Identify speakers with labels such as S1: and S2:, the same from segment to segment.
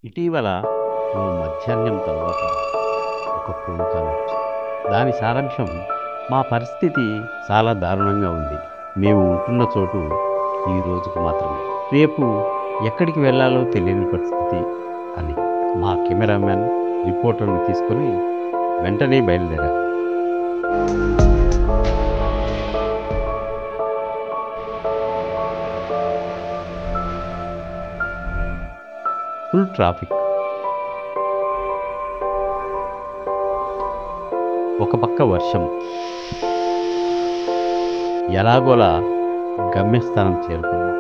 S1: ఇటీవల ఓ మధ్యాహ్నం తర్వాత ఒక ఫోన్ కాల్ వచ్చింది. దాని సారాంశం, మా పరిస్థితి చాలా దారుణంగా ఉంది. మేము ఉంటున్న చోటు ఈ రోజుకు మాత్రమే, రేపు ఎక్కడికి వెళ్ళాలో తెలియని పరిస్థితి అని. మా కెమెరామ్యాన్ రిపోర్టర్ని తీసుకొని వెంటనే బయలుదేరారు. Full traffic. ఒక పక్క వర్షం. ఎలాగోలా గమ్యస్థానం చేరుకున్నాం.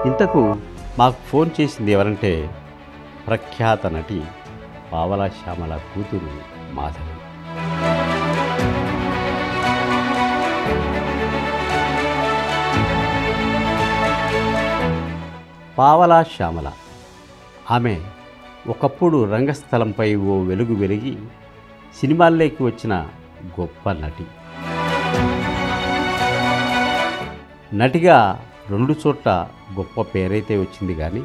S1: ఇంతకు మాకు ఫోన్ చేసింది ఎవరంటే, ప్రఖ్యాత నటి పావలా శ్యామల కూతురు మాధవి. పావలా శ్యామల, ఆమె ఒకప్పుడు రంగస్థలంపై ఓ వెలుగు వెలిగి సినిమాల్లోకి వచ్చిన గొప్ప నటి. నటిగా 2 చోట్ల గొప్ప పేరైతే వచ్చింది, కానీ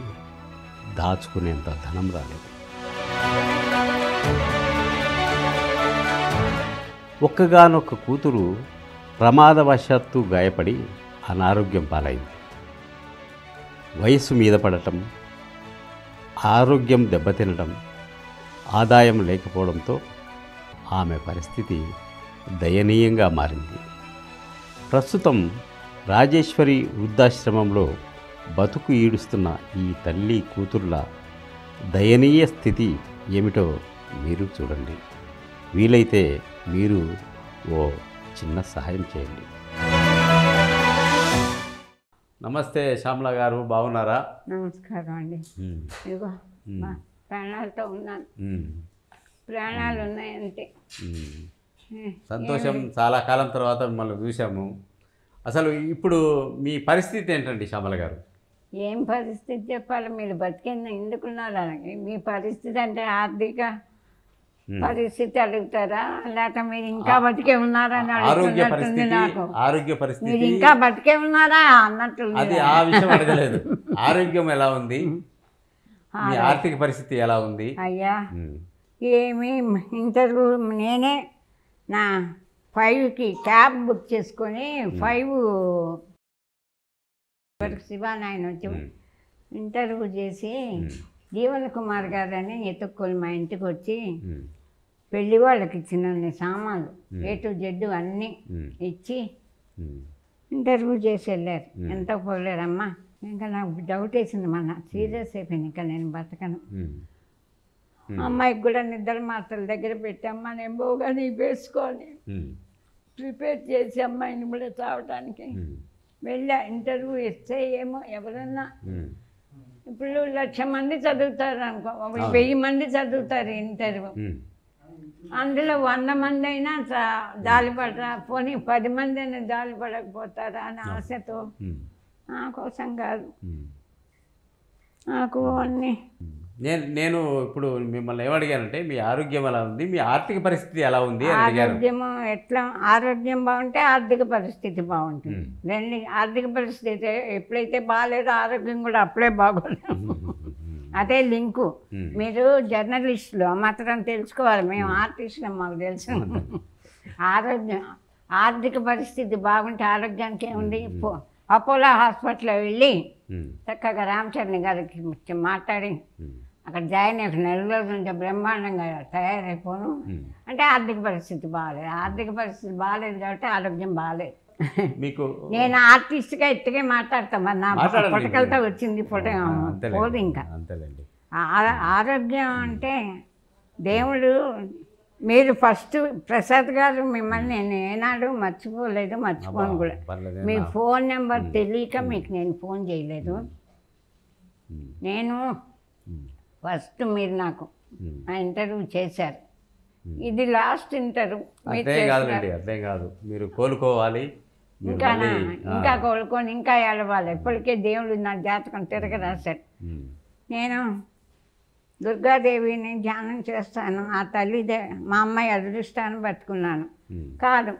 S1: దాచుకునేంత ధనం రాలేదు. ఒక్కగానొక్క కూతురు ప్రమాదవశాత్తు గాయపడి అనారోగ్యం పాలైంది. వయస్సు మీద పడటం, ఆరోగ్యం దెబ్బతినడం, ఆదాయం లేకపోవడంతో ఆమె పరిస్థితి దయనీయంగా మారింది. ప్రస్తుతం రాజేశ్వరి వృద్ధాశ్రమంలో బతుకు ఈడుస్తున్న ఈ తల్లి కూతుర్ల దయనీయ స్థితి ఏమిటో మీరు చూడండి. వీలైతే మీరు ఓ చిన్న సహాయం చేయండి. నమస్తే శ్యామల గారు, బాగున్నారా?
S2: నమస్కారం అండి. ఇదిగో ప్రాణాలతో ఉన్నాను. ప్రాణాలు ఉన్నాయంటే
S1: సంతోషం. చాలా కాలం తర్వాత మిమ్మల్ని చూసాము. అసలు ఇప్పుడు మీ పరిస్థితి ఏంటండి శ్యామల గారు?
S2: ఏం పరిస్థితి చెప్పాలి? మీరు బతికింది ఎందుకున్నారా? మీ పరిస్థితి అంటే ఆర్థిక పరిస్థితి అడుగుతారా, లేక మీరు ఇంకా బతికే ఉన్నారా అని అడుగుతున్నట్టుంది నాకు.
S1: ఆరోగ్య పరిస్థితి,
S2: మీరు ఇంకా బతికే ఉన్నారా అన్నట్టు.
S1: అది ఆ విషయం అడగలేదు. ఆరోగ్యం ఎలా ఉంది, మీ ఆర్థిక పరిస్థితి ఎలా ఉంది?
S2: అయ్యా ఏమి ఇంటర్వ్యూ నేనే నా 5కి క్యాబ్ బుక్ చేసుకొని 5 శివానాయన వచ్చి ఇంటర్వ్యూ చేసి జీవన్ కుమార్ గారు అని ఎత్తుక్కోలు మా ఇంటికి వచ్చి పెళ్లి వాళ్ళకి ఇచ్చిన సామాన్లు A to Z అన్నీ ఇచ్చి ఇంటర్వ్యూ చేసి వెళ్ళారు. ఎంత పోలేరమ్మా, ఇంకా నాకు డౌట్ వేసింది, మన సీరియస్ అయిపోయింది, ఇంకా నేను బతకను. అమ్మాయికి కూడా నిద్ర మాత్రల దగ్గర పెట్టమ్మా, నేను పోగా నీ వేసుకొని ప్రిపేర్ చేసి అమ్మాయిని కూడా చావటానికి వెళ్ళా. ఇంటర్వ్యూ ఇస్తే ఏమో ఎవరన్నా ఇప్పుడు 1,00,000 మంది చదువుతారు అనుకో, 1000 మంది చదువుతారు ఇంటర్వ్యూ. అందులో 100 మంది అయినా జాలిపడరా, పోనీ 10 మంది అయినా జాలిపడకపోతారా అని ఆశతో, నా కోసం కాదు, నాకు అన్నీ.
S1: నేను ఇప్పుడు మిమ్మల్ని ఏమడిగానంటే, మీ ఆరోగ్యం ఎలా ఉంది, మీ ఆర్థిక పరిస్థితి ఎలా ఉంది?
S2: ఆరోగ్యము ఎట్లా? ఆరోగ్యం బాగుంటే ఆర్థిక పరిస్థితి బాగుంటుంది. రెండు, ఆర్థిక పరిస్థితి ఎప్పుడైతే బాగాలేదో ఆరోగ్యం కూడా అప్పుడే బాగోలేదు. అదే లింకు. మీరు జర్నలిస్టులు మాత్రం తెలుసుకోవాలి, మేము ఆర్టిస్టులు, మాకు తెలుసు. ఆరోగ్యం, ఆర్థిక పరిస్థితి బాగుంటే ఆరోగ్యానికి ఏముంది? అపోలో హాస్పిటల్లో వెళ్ళి చక్కగా రామచరణ్ గారికి మాట్లాడి అక్కడ జాయిన్ అయ్యి 4 రోజుల నుంచి బ్రహ్మాండంగా తయారైపోను అంటే ఆర్థిక పరిస్థితి బాగాలేదు. ఆర్థిక పరిస్థితి బాగాలేదు కాబట్టి ఆరోగ్యం బాగాలేదు. మీకు నేను ఆర్టిస్ట్గా ఎత్తుగా మాట్లాడతాను, మరి నా పుటకలతో వచ్చింది పోదు. ఇంకా ఆరోగ్యం అంటే దేవుడు, మీరు ఫస్ట్ ప్రసాద్ గారు మిమ్మల్ని నేను ఏనాడు మర్చిపోలేదు, మర్చిపోను కూడా. మీ ఫోన్ నెంబర్ తెలియక మీకు నేను ఫోన్ చేయలేదు. నేను ఫస్ట్ మీరు నాకు ఆ ఇంటర్వ్యూ చేశారు, ఇది లాస్ట్ ఇంటర్వ్యూ.
S1: అర్థం కాదు, మీరు కోలుకోవాలి,
S2: ఇంకా కోలుకొని ఇంకా ఏడవాలి. ఇప్పటికే దేవుడు నా జాతకం తిరగ రాశాడు. నేను దుర్గాదేవిని ధ్యానం చేస్తాను, ఆ తల్లిదే మా అమ్మాయి అదృష్టాన్ని బతుకున్నాను కాదు.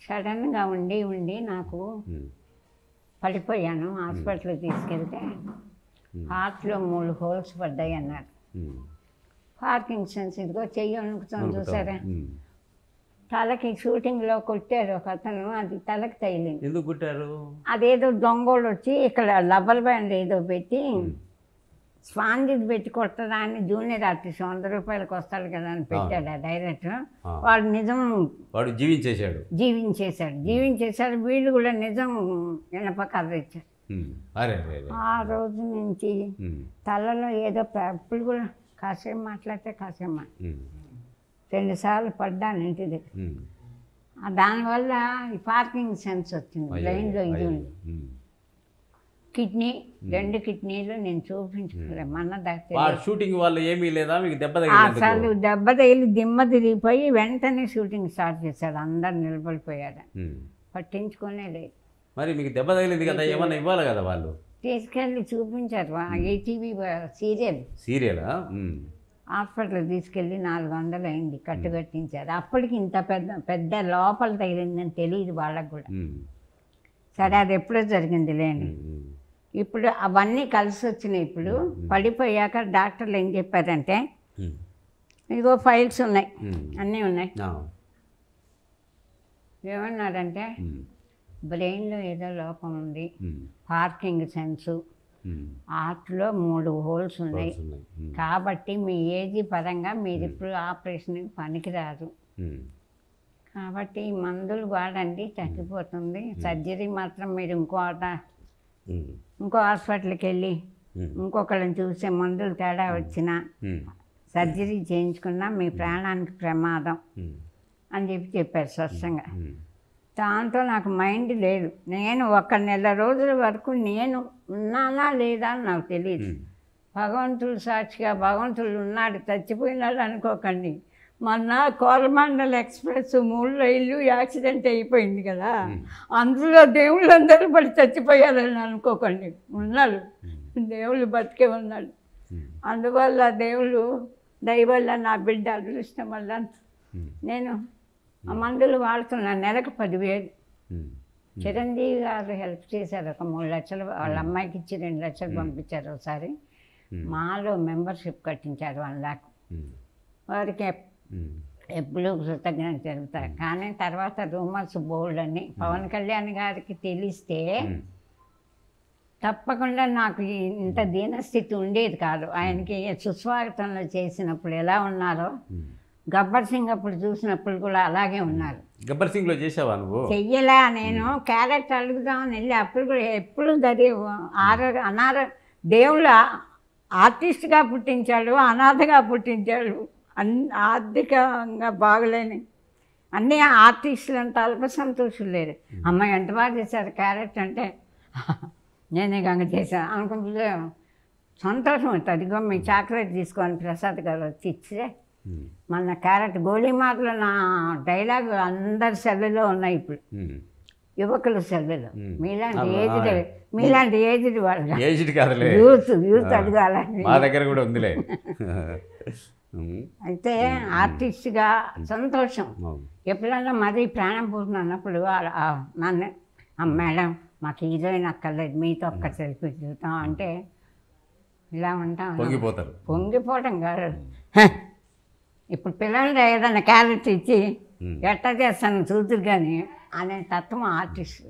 S2: సడన్గా ఉండి నాకు పడిపోయాను. హాస్పిటల్కి తీసుకెళ్తే హార్ట్లో 3 హోల్స్ పడ్డాయి అన్నారు. పార్కిన్సన్స్, ఇదిగో చెయ్యి వణుకుతాం చూసారా. తలకి షూటింగ్లో కొట్టారు ఒక అతను, అది తలకి తగిలింది.
S3: ఎందుకు కుట్టారు?
S2: అదేదో దొంగోళ్ళు వచ్చి ఇక్కడ రబ్బర్ బ్యాండ్ ఏదో పెట్టి స్పాంజిది పెట్టి కొట్టదా అని జూనియర్ ఆర్టిస్ట్ 100 రూపాయలకు వస్తాడు కదా అని పెట్టాడు ఆ డైరెక్టర్. వాడు నిజం
S3: వాడు జీవించేశాడు.
S2: జీవించేశాడు. వీళ్ళు కూడా నిజం ఇనప కథ ఇచ్చారు. ఆ రోజు నుంచి తలలో ఏదో ఇప్పుడు కూడా కాసేపు మాట్లాడితే కాసేపు 2 సార్లు పడ్డాను ఇంటి దగ్గర. దానివల్ల ఈ పార్కింగ్ సెన్స్ వచ్చింది. బ్రెయిన్లో ఇది ఉంది. కిడ్నీ 2 కిడ్నీలు నేను చూపించుకోలేదు. మన దగ్గర
S3: షూటింగ్ వల్ల ఏమీ లేదా మీకు?
S2: అసలు దెబ్బ తగిలి దిమ్మ తిరిగిపోయి వెంటనే షూటింగ్ స్టార్ట్ చేశాడు. అందరు నిలబడిపోయాడు. పట్టించుకునే లేదు.
S3: మరి మీకు దెబ్బ తగిలింది కదా, ఏమన్నా ఇవ్వాలి కదా వాళ్ళు?
S2: తీసుకెళ్ళి చూపించారు. ఈటీవీ సీరియల్ హాస్పిటల్ తీసుకెళ్ళి 400 అయింది. కట్టించారు. అప్పటికి ఇంత పెద్ద లోపల తగిలిందని తెలియదు వాళ్ళకు కూడా. సరే అది ఎప్పుడో జరిగింది లేని. ఇప్పుడు అవన్నీ కలిసి వచ్చినాయి. ఇప్పుడు పడిపోయాక డాక్టర్లు ఏం చెప్పారంటే, ఇదిగో ఫైల్స్ ఉన్నాయి, అన్నీ ఉన్నాయి. ఏమన్నారంటే బ్రెయిన్లో ఏదో లోపం ఉంది, పార్కింగ్ సెన్సు, హార్ట్లో 3 హోల్స్ ఉన్నాయి, కాబట్టి మీ ఏజీ పరంగా మీరు ఇప్పుడు ఆపరేషన్కి పనికిరాదు, కాబట్టి మందులు వాడండి తగ్గిపోతుంది. సర్జరీ మాత్రం మీరు ఇంకో హాస్పిటల్కి వెళ్ళి ఇంకొకళ్ళని చూసే మందులు తేడా వచ్చినా సర్జరీ చేయించుకున్నా మీ ప్రాణానికి ప్రమాదం అని చెప్పారు స్పష్టంగా. దాంతో నాకు మైండ్ లేదు. నేను 1 నెల రోజుల వరకు నేను ఉన్నానా లేదా అని నాకు తెలియదు. భగవంతుడు సాక్షిగా భగవంతుడు ఉన్నాడు, చచ్చిపోయినాడు అనుకోకండి. మొన్న కోరమండల్ ఎక్స్ప్రెస్ 3 రైళ్ళు యాక్సిడెంట్ అయిపోయింది కదా, అందులో దేవుళ్ళందరూ పడి చచ్చిపోయారని అనుకోకండి. ఉన్నాడు దేవుళ్ళు, బతికే ఉన్నాడు. అందువల్ల దేవుళ్ళు దయ వల్ల నా బిడ్డ అదృష్టం వల్ల నేను ఆ మందులు వాడుతున్నాను. నెలకు 10,000. చిరంజీవి గారు హెల్ప్ చేశారు. ఒక 3 లక్షలు వాళ్ళ అమ్మాయికి ఇచ్చి 2 లక్షలు పంపించారు ఒకసారి. మాలో మెంబర్షిప్ కట్టించారు 1 లాక్. వారికి ఎప్పుడు కృతజ్ఞత జరుగుతాయి. కానీ తర్వాత రూమర్స్ బోల్డ్ అని పవన్ కళ్యాణ్ గారికి తెలిస్తే తప్పకుండా నాకు ఇంత దీనస్థితి ఉండేది కాదు. ఆయనకి సుస్వాగతంలో చేసినప్పుడు ఎలా ఉన్నారో, గబ్బర్ సింగ్ అప్పుడు చూసినప్పుడు కూడా అలాగే ఉన్నారు.
S3: గబ్బర్ సింగ్లో చేసావా నువ్వు?
S2: చెయ్యలా. నేను క్యారెట్ అడుగుదామని వెళ్ళి అప్పుడు కూడా ఎప్పుడు దేవుళ్ళు ఆర్టిస్ట్గా పుట్టించాడు, అనాథగా పుట్టించాడు. ఆర్థికంగా బాగలేని అన్నీ ఆర్టిస్టులు అంత అల్ప సంతోషులు లేరు. అమ్మాయి ఎంత బాగా చేశారు క్యారెట్ అంటే నేనే గంగ చేశాను అనుకుంటే సంతోషం అవుతుంది. అదిగో మీ చాక్లెట్ తీసుకొని ప్రసాద్ గారు వచ్చి ఇచ్చే మన క్యారెట్ గోళీమాటలో నా డైలాగ్ అందరి సెల్లులో ఉన్నాయి. ఇప్పుడు యువకుల సెల్లులో మీలాంటి ఏజ్డ్ వాళ్ళు, యూత్ అడగాలని
S3: మా దగ్గర కూడా ఉందిలే.
S2: అయితే ఆర్టిస్ట్గా సంతోషం. ఎప్పుడైనా మరీ ప్రాణం పోతుంది అన్నప్పుడు నన్ను మేడం మాకు హీరోయిన్ అక్కర్లేదు, మీతో ఒక్క సెల్ఫీ చూద్దాం అంటే ఇలా ఉంటాం. పొంగిపోవటం కాదు. ఇప్పుడు పిల్లలు ఏదైనా క్యారెట్ ఇచ్చి ఎట్లా చేస్తాను చూతురు కానీ అనే తత్వం ఆర్టిస్టు.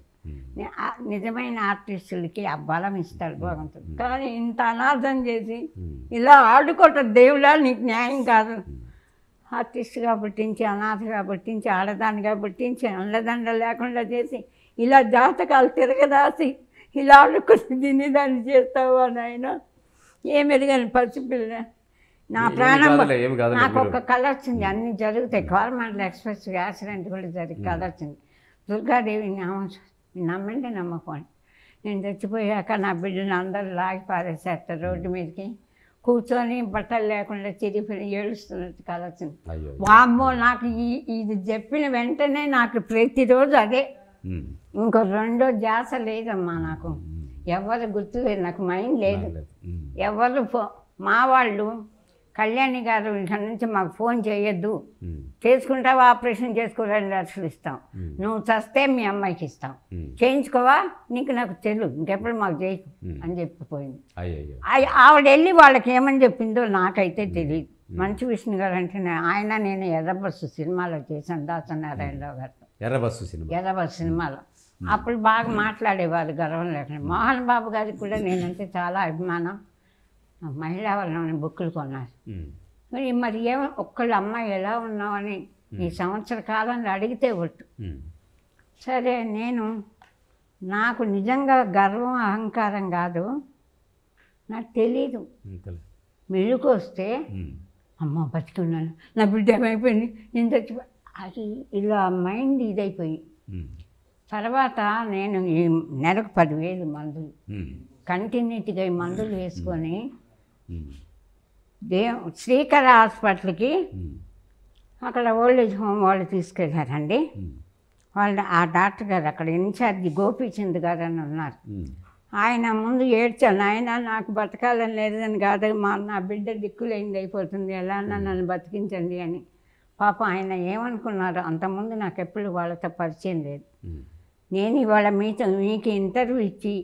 S2: నిజమైన ఆర్టిస్టులకి ఆ బలం ఇస్తాడు భగవంతుడు. కానీ ఇంత అనార్థం చేసి ఇలా ఆడుకోవటం దేవుడా నీకు న్యాయం కాదు. ఆర్టిస్ట్గా పుట్టించి, అనాథగా పుట్టించి, ఆడదానిగా పుట్టించి, అండదండ లేకుండా చేసి, ఇలా జాతకాలు తిరగదాసి ఇలా ఆడుకుని దీన్ని దాన్ని చేస్తావు అని ఆయన ఏమెరుగని పసిపిల్ల. నా ప్రాణం నాకు ఒక కళ వచ్చింది. అన్నీ జరుగుతాయి. కోరమండల్ ఎక్స్ప్రెస్ యాక్సిడెంట్ కూడా జరిగి కళ వచ్చింది. దుర్గాదేవి నమ్మండి నమ్మకండి. నేను చచ్చిపోయాక నా బిడ్డను అందరూ లాగి పారేసేస్తారు రోడ్డు మీదకి. కూర్చొని బట్టలు లేకుండా చిరిగిపోయి ఏడుస్తున్నట్టు కళ వచ్చింది. వామ్మో, నాకు ఇది చెప్పిన వెంటనే నాకు ప్రతిరోజు అదే. ఇంకో రెండో ధ్యాస లేదమ్మా నాకు. ఎవరు గుర్తు లేదు, నాకు మైండ్ లేదు. ఎవరు మా వాళ్ళు కళ్యాణి గారు ఇక్కడ నుంచి మాకు ఫోన్ చేయొద్దు,
S3: ఉమ్.
S2: చేసుకుంటావా ఆపరేషన్ చేసుకో 2 లక్షలు ఇస్తాం, నువ్వు చస్తే మీ అమ్మాయికి ఇస్తాం,
S3: ఉమ్.
S2: చేయించుకోవా నీకు నాకు తెలుగు ఇంకెప్పుడు మాకు చేయకు అని చెప్పిపోయింది.
S3: అయ్యయ్యో.
S2: ఆవిడ వెళ్ళి వాళ్ళకి ఏమని చెప్పిందో నాకైతే తెలియదు. మంచు విష్ణు గారు అంటే ఆయన నేను ఎర్రబస్సు సినిమాలో చేశాను దాసనారాయణరావు గారితో.
S3: ఎర్రబస్సు సినిమా.
S2: ఎర్రబస్సు సినిమాలో అప్పుడు బాగా మాట్లాడేవారు గర్వం లేకుండా. మోహన్ బాబు గారికి కూడా నేనంటే చాలా అభిమానం. మహిళా వాళ్ళని బుక్కులు కొన్నారు.
S3: ఉమ్.
S2: మరి ఏమో ఒక్కళ్ళు అమ్మాయి ఎలా ఉన్నావని ఈ సంవత్సర కాలంలో అడిగితే ఒట్టు.
S3: ఉమ్.
S2: సరే నేను నాకు నిజంగా గర్వం అహంకారం కాదు, నాకు తెలీదు.
S3: అంతేలే.
S2: మెలుకు వస్తే
S3: ఉమ్.
S2: అమ్మ బతికున్నాను, నా బిడ్డ ఏమైపోయింది, నేను చచ్చిపోయి అది ఇలా మైండ్ ఇదైపోయి
S3: ఉమ్.
S2: తర్వాత నేను ఈ నెలకు 10,000 మందులు
S3: ఉమ్.
S2: కంటిన్యూటీగా ఈ మందులు వేసుకొని
S3: ఉమ్.
S2: శ్రీకర హాస్పిటల్కి
S3: ఉమ్.
S2: అక్కడ ఓల్డ్ ఏజ్ హోమ్ వాళ్ళు తీసుకెళ్ళారండి.
S3: ఉమ్.
S2: వాళ్ళు ఆ డాక్టర్ గారు అక్కడ ఇన్ఛార్జి గోపీచంద్ గారు అని ఉన్నారు.
S3: ఉమ్.
S2: ఆయన ముందు ఏడ్చాను, ఆయన నాకు బతకాలని లేదని కాదు, నా బిడ్డ దిక్కులేంది అయిపోతుంది, ఎలా అన్నా నన్ను బతికించండి అని. పాపం ఆయన ఏమనుకున్నారు, అంతకుముందు నాకు ఎప్పుడు వాళ్ళతో పరిచయం లేదు.
S3: ఉమ్.
S2: నేను ఇవాళ మీకు ఇంటర్వ్యూ ఇచ్చి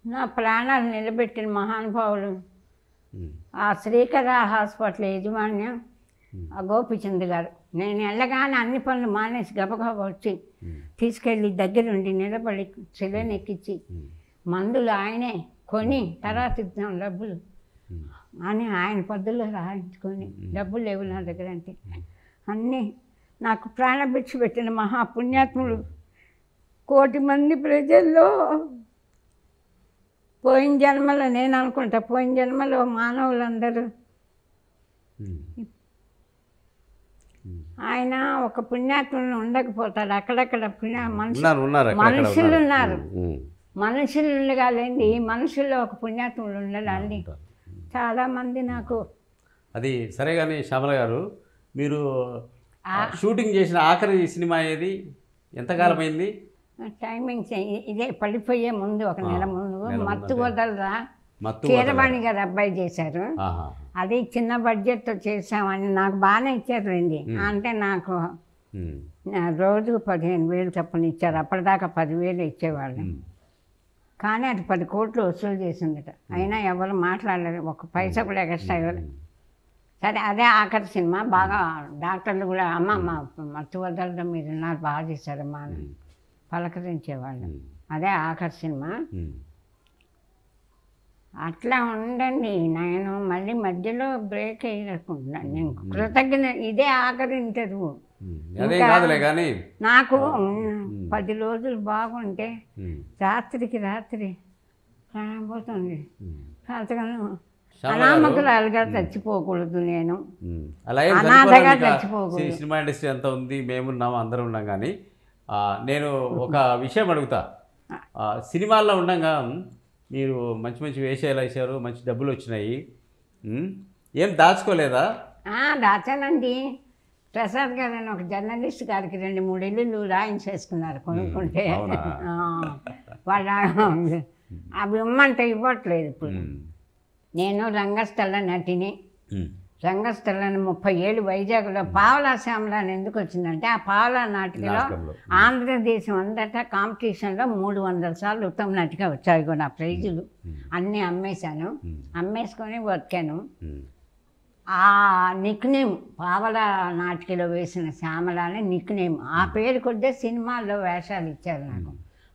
S2: నా ప్రాణాలు నిలబెట్టిన మహానుభావులు
S3: ఉమ్.
S2: ఆ శ్రీకర హాస్పిటల్ యజమాన్యం ఆ గోపిచంద్ గారు. నేను వెళ్ళగానే అన్ని పనులు మానేసి గబగబా వచ్చి తీసుకెళ్ళి దగ్గరుండి నిలబడి సెలైన్ ఎక్కించి మందులు ఆయనే కొని తర్వాత ఇద్దాం డబ్బులు అని ఆయన పద్ధతిలో రాయించుకొని, డబ్బులు లేవు నా దగ్గర అంటే అన్నీ నాకు ప్రాణభిక్ష పెట్టిన మహాపుణ్యాత్ములు. 1,000,000 మంది ప్రజల్లో పోయిన జన్మలో నేను అనుకుంటా, పోయిన జన్మలో మానవులందరూ ఆయన ఒక పుణ్యాత్ములను ఉండకపోతాడు. అక్కడక్కడ మనుషులు ఉన్నారు, మనుషులు ఉండగాలండి, మనుషుల్లో ఒక పుణ్యాత్ములు ఉండాలండి. చాలామంది నాకు
S3: అది సరే. కానీ శ్యామల గారు, మీరు షూటింగ్ చేసిన ఆఖరి సినిమా ఏది, ఎంతకాలం అయింది?
S2: టైమింగ్స్ ఇదే పడిపోయే ముందు 1 నెల ముందు మత్తు వదలరా కీరవాణి గారు అబ్బాయి చేశారు. అది చిన్న బడ్జెట్తో చేసామని నాకు బాగానే ఇచ్చారు రండి. అంటే నాకు రోజుకు 15,000 చొప్పున ఇచ్చారు. అప్పటిదాకా 10,000 ఇచ్చేవాళ్ళు. కానీ అది 10 కోట్లు వసూలు చేసిందట. అయినా ఎవరు మాట్లాడలేదు, 1 పైసా కూడా ఎక్స్ట్రా ఇవ్వరు. సరే అదే ఆఖరి సినిమా. బాగా డాక్టర్లు కూడా అమ్మ మత్తు వదలతో మీరు ఉన్నారు, బాగా చేశారమ్మా అని పలకరించేవాళ్ళు. అదే ఆఖరి సినిమా. అట్లా ఉండండి. నేను మళ్ళీ మధ్యలో బ్రేక్ అయ్యకుంటున్నాను. నేను కృతజ్ఞ. ఇదే ఆఖరి ఇంటర్వ్యూ. నాకు 10 రోజులు బాగుంటే రాత్రికి ప్రాణపోతుంది. అంతగానో అనామకురాలుగా చచ్చిపోకూడదు, నేను అనాథగా చచ్చిపోకూడదు.
S3: సినిమా ఇండస్ట్రీ ఎంత ఉంది, మేమున్నాము, అందరం ఉన్నాం. కానీ నేను ఒక విషయం అడుగుతా. సినిమాల్లో ఉండగా మీరు మంచి మంచి వేషాలు వేశారు, మంచి డబ్బులు వచ్చినాయి, ఏం దాచుకోలేదా?
S2: దాచానండి. ప్రసాద్ గారు అని ఒక జర్నలిస్ట్ గారికి 2-3 ఇల్లులు రాయించేసుకున్నారు కొనుక్కుంటే. వాళ్ళ అవి ఇమ్మంటే ఇవ్వట్లేదు ఇప్పుడు. నేను రంగస్థల నటిని. రంగస్థలని 30 ఏళ్ళు వైజాగ్లో పావలా శ్యామలా అని ఎందుకు వచ్చిందంటే, ఆ పావలా నాటికలో ఆంధ్రదేశం అంతటా కాంపిటీషన్లో 300 సార్లు ఉత్తమ నటిగా వచ్చాయి కూడా నా ప్రైజులు. అన్నీ అమ్మేశాను, అమ్మేసుకొని బతికాను. ఆ నిక్నేమ్ పావలా నాటికలో వేసిన శ్యామల అని నిక్నేమ్. ఆ పేరు కొద్దే సినిమాల్లో వేషాలు ఇచ్చారు నాకు.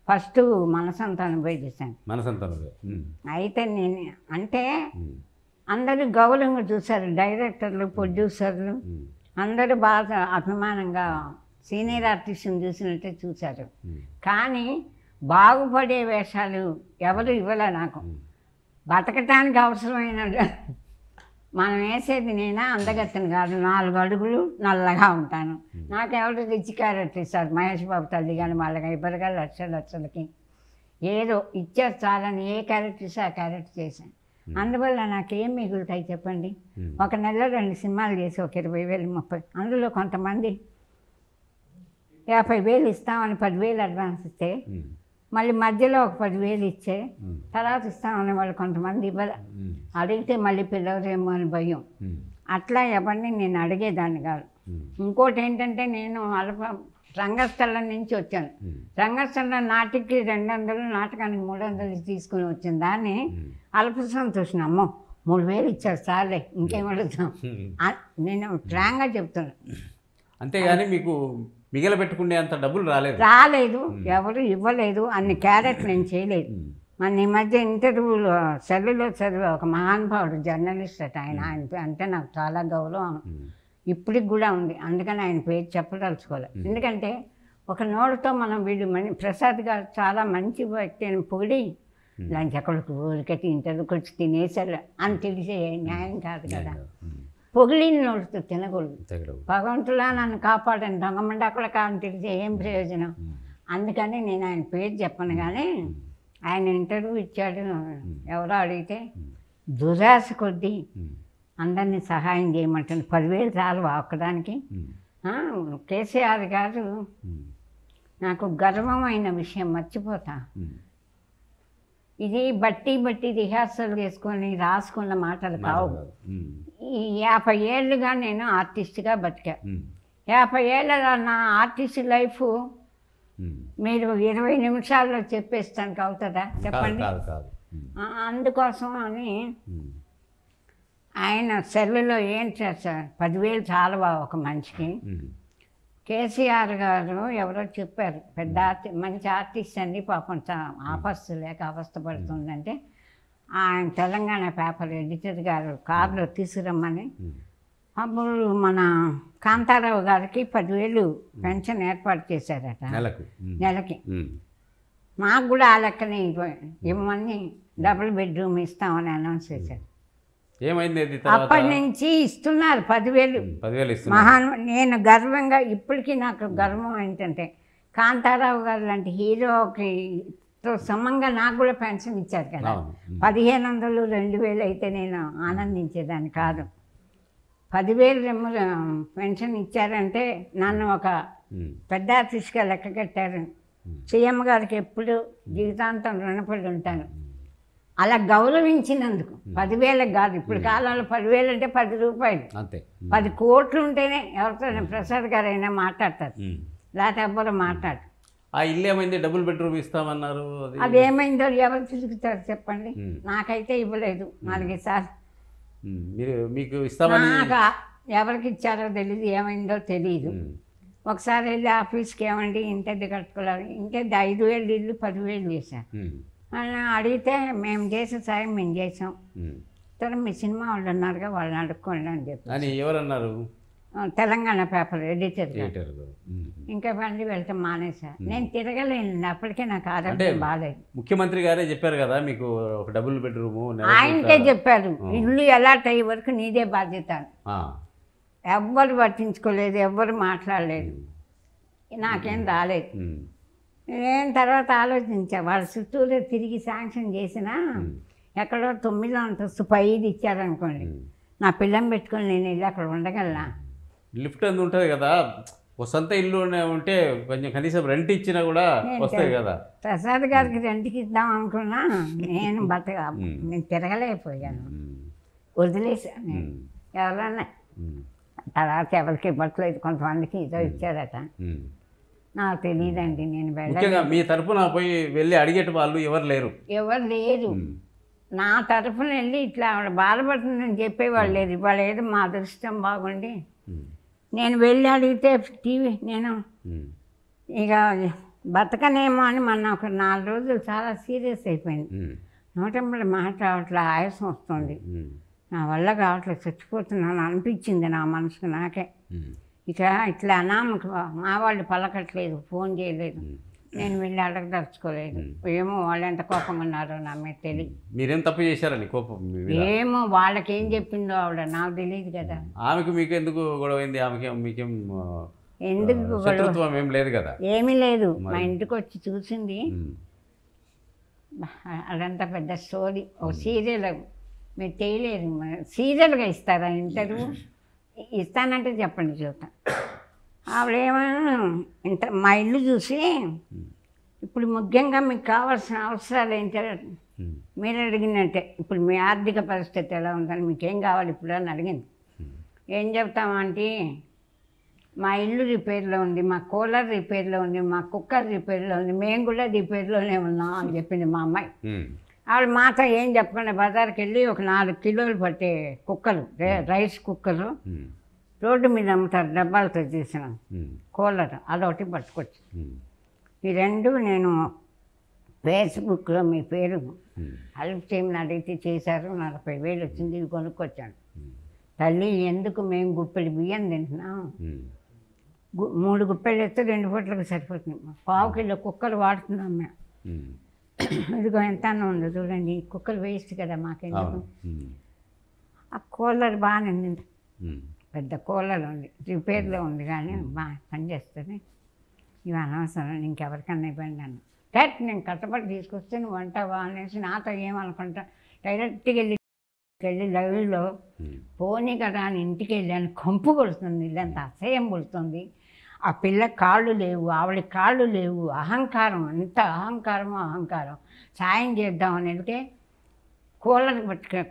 S2: ఫస్ట్ మనసంతానం పోయి చేశాను. అయితే నేను అంటే అందరూ గౌరవంగా చూశారు, డైరెక్టర్లు, ప్రొడ్యూసర్లు అందరూ బాగా అభిమానంగా సీనియర్ ఆర్టిస్ట్ని చూసినట్టే చూశారు. కానీ బాగుపడే వేషాలు ఎవరు ఇవ్వలే నాకు. బతకటానికి అవసరమైన మనం వేసేది నేనా అందగత్తెను కాదు, 4 అడుగులు నల్లగా ఉంటాను. నాకెవరు రిచ్ క్యారెక్టర్ ఇస్తారు, మహేష్ బాబు తల్లి కానీ వాళ్ళకి ఇవ్వరుగా లక్షలకి ఏదో ఇచ్చారు చాలని. ఏ క్యారెక్టర్ ఇస్తే ఆ క్యారెక్టర్ చేశాను. అందువల్ల నాకేం మిగులుతాయి చెప్పండి? 1 నెలలో 2 సినిమాలు చేసి ఒక 20,000 30, అందులో కొంతమంది 50,000 ఇస్తామని 10,000 అడ్వాన్స్ ఇస్తే మళ్ళీ మధ్యలో ఒక 10,000 ఇచ్చే తర్వాత ఇస్తామనే వాళ్ళు కొంతమంది ఇవ్వలే. అడిగితే మళ్ళీ పిల్లవరేమో అని భయం. అట్లా ఎవరిని నేను అడిగేదాన్ని కాదు. ఇంకోటి ఏంటంటే నేను రంగస్థలం నుంచి వచ్చాను. రంగస్థలం నాటికి 200, నాటకానికి 300 తీసుకుని వచ్చిన దాన్ని అల్ప సంతోషం. అమ్మో 3,000 ఇచ్చారు సార్లే, ఇంకేం అడుగుతాం. నేను ఫ్రాంక్గా చెప్తున్నాను.
S3: అంతేగాని మీకు మిగిలి పెట్టుకునే అంత డబ్బులు
S2: రాలేదు, ఎవరు ఇవ్వలేదు. అన్ని క్యారెట్ నేను చేయలేదు. మన ఈ మధ్య ఇంటర్వ్యూలో సెల్లులో చదివే ఒక మహానుభావుడు జర్నలిస్ట్ అట. ఆయన అంటే నాకు చాలా గౌరవం, ఇప్పటికి కూడా ఉంది. అందుకని ఆయన పేరు చెప్పదలుచుకోలేదు. ఎందుకంటే ఒక నోడుతో మనం వీళ్ళు ప్రసాద్ గారు చాలా మంచి వ్యక్తి అని పొగిడి లంచ్ అక్కడికి ఊరికట్టి ఇంటర్వ్యూకి వచ్చి తినేసారు అని తెలిసే న్యాయం కాదు కదా. పొగిలిన నోడుతో తినకూడదు. భగవంతులా నన్ను కాపాడని దొంగమండి అక్కడ కాదని తెలిసే ఏం ప్రయోజనం. అందుకని నేను ఆయన పేరు చెప్పను. కానీ ఆయన ఇంటర్వ్యూ ఇచ్చాడు. ఎవరో అడిగితే దురాశ కొద్దీ అందరినీ సహాయం చేయమంటుంది. 10,000 చాలు ఒక్కదానికి. కేసీఆర్ గారు నాకు గర్వమైన విషయం మర్చిపోతా. ఇది బట్టి రిహార్సల్ చేసుకొని రాసుకున్న మాటలు కావు. ఈ 50 ఏళ్ళుగా నేను ఆర్టిస్ట్గా బతికా. 50 ఏళ్ళ నా ఆర్టిస్ట్ లైఫ్ మీరు 20 నిమిషాల్లో చెప్పేస్తానికి అవుతుందా చెప్పండి. అందుకోసం అని ఆయన సెల్లులో ఏం చేస్తారు, 10,000 చాలా ఒక మనిషికి. కేసీఆర్ గారు ఎవరో చెప్పారు, పెద్ద మంచి ఆర్టిస్ట్ అండి, పాపం ఆపస్తు లేక అవస్థ పడుతుందంటే ఆయన తెలంగాణ పేపర్ ఎడిటర్ గారు కారులో తీసుకురమ్మని అప్పుడు మన కాంతారావు గారికి 10,000 పెన్షన్ ఏర్పాటు చేశారట నెలకి. మాకు కూడా ఆ లెక్కనే ఇవ్వమని డబుల్ బెడ్రూమ్ ఇస్తామని అనౌన్స్ చేశారు. అప్పటి నుంచి ఇస్తున్నారు 10,000. నేను గర్వంగా ఇప్పటికీ నాకు గర్వం ఏంటంటే కాంతారావు గారు లాంటి హీరోకి సమంగా నాకు కూడా పెన్షన్ ఇచ్చారు కదా. 1,500, 2,000 అయితే నేను ఆనందించేదాన్ని కాదు. 10,000 పెన్షన్ ఇచ్చారంటే నన్ను ఒక పెద్ద ఆర్టిస్ట్గా లెక్క కట్టారు. సీఎం గారికి ఎప్పుడు జీవితాంతం రుణపడి ఉంటాను. అలా గౌరవించినందుకు 10,000 కాదు. ఇప్పుడు కాలంలో 10,000 అంటే 10 రూపాయలు, 10 కోట్లు ఉంటేనే ఎవరితో ప్రసాద్ గారు అయినా మాట్లాడతారు, లేకపోతే ఎవ్వరు మాట్లాడు.
S3: ఆ ఇల్లు ఏమైంది, డబుల్ బెడ్రూమ్ ఇస్తామన్నారు,
S2: అది ఏమైందో ఎవరు తిరుగుతారు చెప్పండి. నాకైతే ఇవ్వలేదు 4 సార్లు.
S3: మీకు ఇస్తామని
S2: నాకు ఎవరికి ఇచ్చారో తెలియదు, ఏమైందో తెలియదు. ఒకసారి వెళ్ళి ఆఫీస్కి ఏమండి ఇంటది కట్టుకోవాలి, ఇంటది 5,000 ఇల్లు 10,000 చేశాను అని అడిగితే మేము చేసే సాయం మేము చేసాం, తర్వాత మీ సినిమా వాళ్ళు ఉన్నారుగా వాళ్ళని అడుక్కోండి అని చెప్పి
S3: ఎవరన్నారు.
S2: Telangana paper editor. ఇంకా మళ్ళీ వెళ్తే మానేసా. నేను తిరగలేను, అప్పటికే నాకు ఆరోగ్యం బాగాలేదు.
S3: ముఖ్యమంత్రి గారే చెప్పారు కదా మీకు ఒక డబుల్ బెడ్రూమ్,
S2: ఆయనకే చెప్పారు ఇల్లు అలాట్ అయ్యే వరకు నీదే బాధ్యత. ఎవ్వరు పట్టించుకోలేదు, ఎవ్వరు మాట్లాడలేదు, నాకేం రాలేదు. నేను తర్వాత ఆలోచించా, వాళ్ళ చుట్టూరే తిరిగి శాంక్షన్ చేసినా ఎక్కడో 9వ అంతస్తు పైది ఇచ్చారనుకోండి, నా పిల్లని పెట్టుకొని నేను వెళ్ళి అక్కడ ఉండగలనా.
S3: లిఫ్ట్ అందు ఉంటుంది కదా, ఒక సొంత ఇల్లు ఉంటే కొంచెం కనీసం రెంట్ ఇచ్చినా కూడా వస్తాయి కదా.
S2: ప్రసాద్ గారికి రెంట్కి ఇద్దాం అనుకున్నా, నేను తిరగలేకపోయాను, వదిలేసాను. నేను ఎవరన్నా తర్వాత ఎవరికి ఇవ్వట్లేదు, కొంతమందికి ఇదో ఇచ్చారట, నాకు తెలియదండి. నేను
S3: వెళ్ళాను. మీ తరఫున పోయి వెళ్ళి అడిగేటి వాళ్ళు ఎవరు లేరు?
S2: ఎవరు లేరు. నా తరఫున వెళ్ళి ఇట్లా ఆవిడ బాధపడుతుందని చెప్పేవాళ్ళు లేరు. ఇవాళ ఏదో మా అదృష్టం బాగుండి నేను వెళ్ళి అడిగితే నేను ఇక బతకనేమో అని మొన్న ఒక 4 రోజులు చాలా సీరియస్ అయిపోయింది. నోటంబడి మాట రావట్లే, ఆయాసం వస్తుంది, నా వల్ల కావట్లేదు, చచ్చిపోతున్నాను అనిపించింది నా మనసుకు నాకే. ఇక ఇట్లా అనామకు మా వాళ్ళు పలకట్లేదు, ఫోన్ చేయలేదు, నేను వెళ్ళి అడగదలుచుకోలేదు. ఏమో వాళ్ళు ఎంత కోపంగా ఉన్నారో నా మీద తెలియదు.
S3: మీరేం తప్పు చేశారని కోపం?
S2: ఏమో వాళ్ళకి ఏం చెప్పిందో ఆవిడ, నాకు తెలియదు కదా.
S3: ఆమెకు మీకు ఎందుకు గొడవైంది? ఆమెకి మీకేం
S2: ఎందుకు
S3: శత్రుత్వం ఏం లేదు కదా?
S2: ఏమీ లేదు. మా ఇంటికి వచ్చి చూసింది, అదంతా పెద్ద స్టోరీ. ఓ సీరియల్ మీరు చేయలేరు, సీరియల్గా ఇస్తారా ఇంటర్వ్యూ? ఇస్తానంటే చెప్పండి చూద్దాం. ఆవిడేమో ఇంత మా ఇల్లు చూసి ఇప్పుడు ముఖ్యంగా మీకు కావాల్సిన అవసరాలు ఏంటో మీరు అడిగినట్టే. ఇప్పుడు మీ ఆర్థిక పరిస్థితి ఎలా ఉందని మీకేం కావాలి ఇప్పుడు అని అడిగింది. ఏం చెప్తామంటే మా ఇల్లు రిపేర్లో ఉంది, మా కూలర్ రిపేర్లో ఉంది, మా కుక్కర్ రిపేర్లో ఉంది, మేము కూడా రిపేర్లోనే ఉన్నాం అని చెప్పింది మా అమ్మాయి. ఆవిడ మాట ఏం చెప్పకుండా బజార్కి వెళ్ళి ఒక 4 కిలోలు పట్టే కుక్కలు, రైస్ కుక్కరు రోడ్డు మీద అమ్ముతారు డబ్బాలతో చేసిన కూలర్, అదొకటి పట్టుకొచ్చి ఈ 2 నేను ఫేస్బుక్లో మీ పేరు హెల్ప్ చేయమని అడిగితే చేశారు. 40,000 వచ్చింది, ఇవి కొనుక్కొచ్చాను. తల్లి ఎందుకు మేము గుప్పెలు బియ్యం తింటున్నాం, 3 గుప్పెలు ఎత్తే 2 పూటలకు సరిపోతుంది. 1/2 కిలో కుక్కలు వాడుతున్నాం మేము. ఇదిగో ఎంత ఉంది చూడండి, కుక్కలు వేస్ట్ కదా మాకెందుకు. ఆ కూలర్ బాగానే ఉంది, పెద్ద కూలర్ ఉంది, రిపేర్లో ఉంది కానీ బాగా పనిచేస్తుంది. ఇవి అనవసరం, ఇంకెవరికన్నా ఇవ్వండి అన్న. నేను కష్టపడి తీసుకొస్తే నువ్వు అంటావా అనేసి నాతో ఏమనుకుంటా డైరెక్ట్గా వెళ్ళి లైవ్లో పోనీ కదా అని ఇంటికి వెళ్ళాను. కంపు కొడుతుంది, ఇల్లంత అసహ్యం పుడుతుంది. ఆ పిల్ల కాళ్ళు లేవు, ఆవిడ కాళ్ళు లేవు, అహంకారం, ఎంత అహంకారం. సాయం చేద్దామని వెళ్తే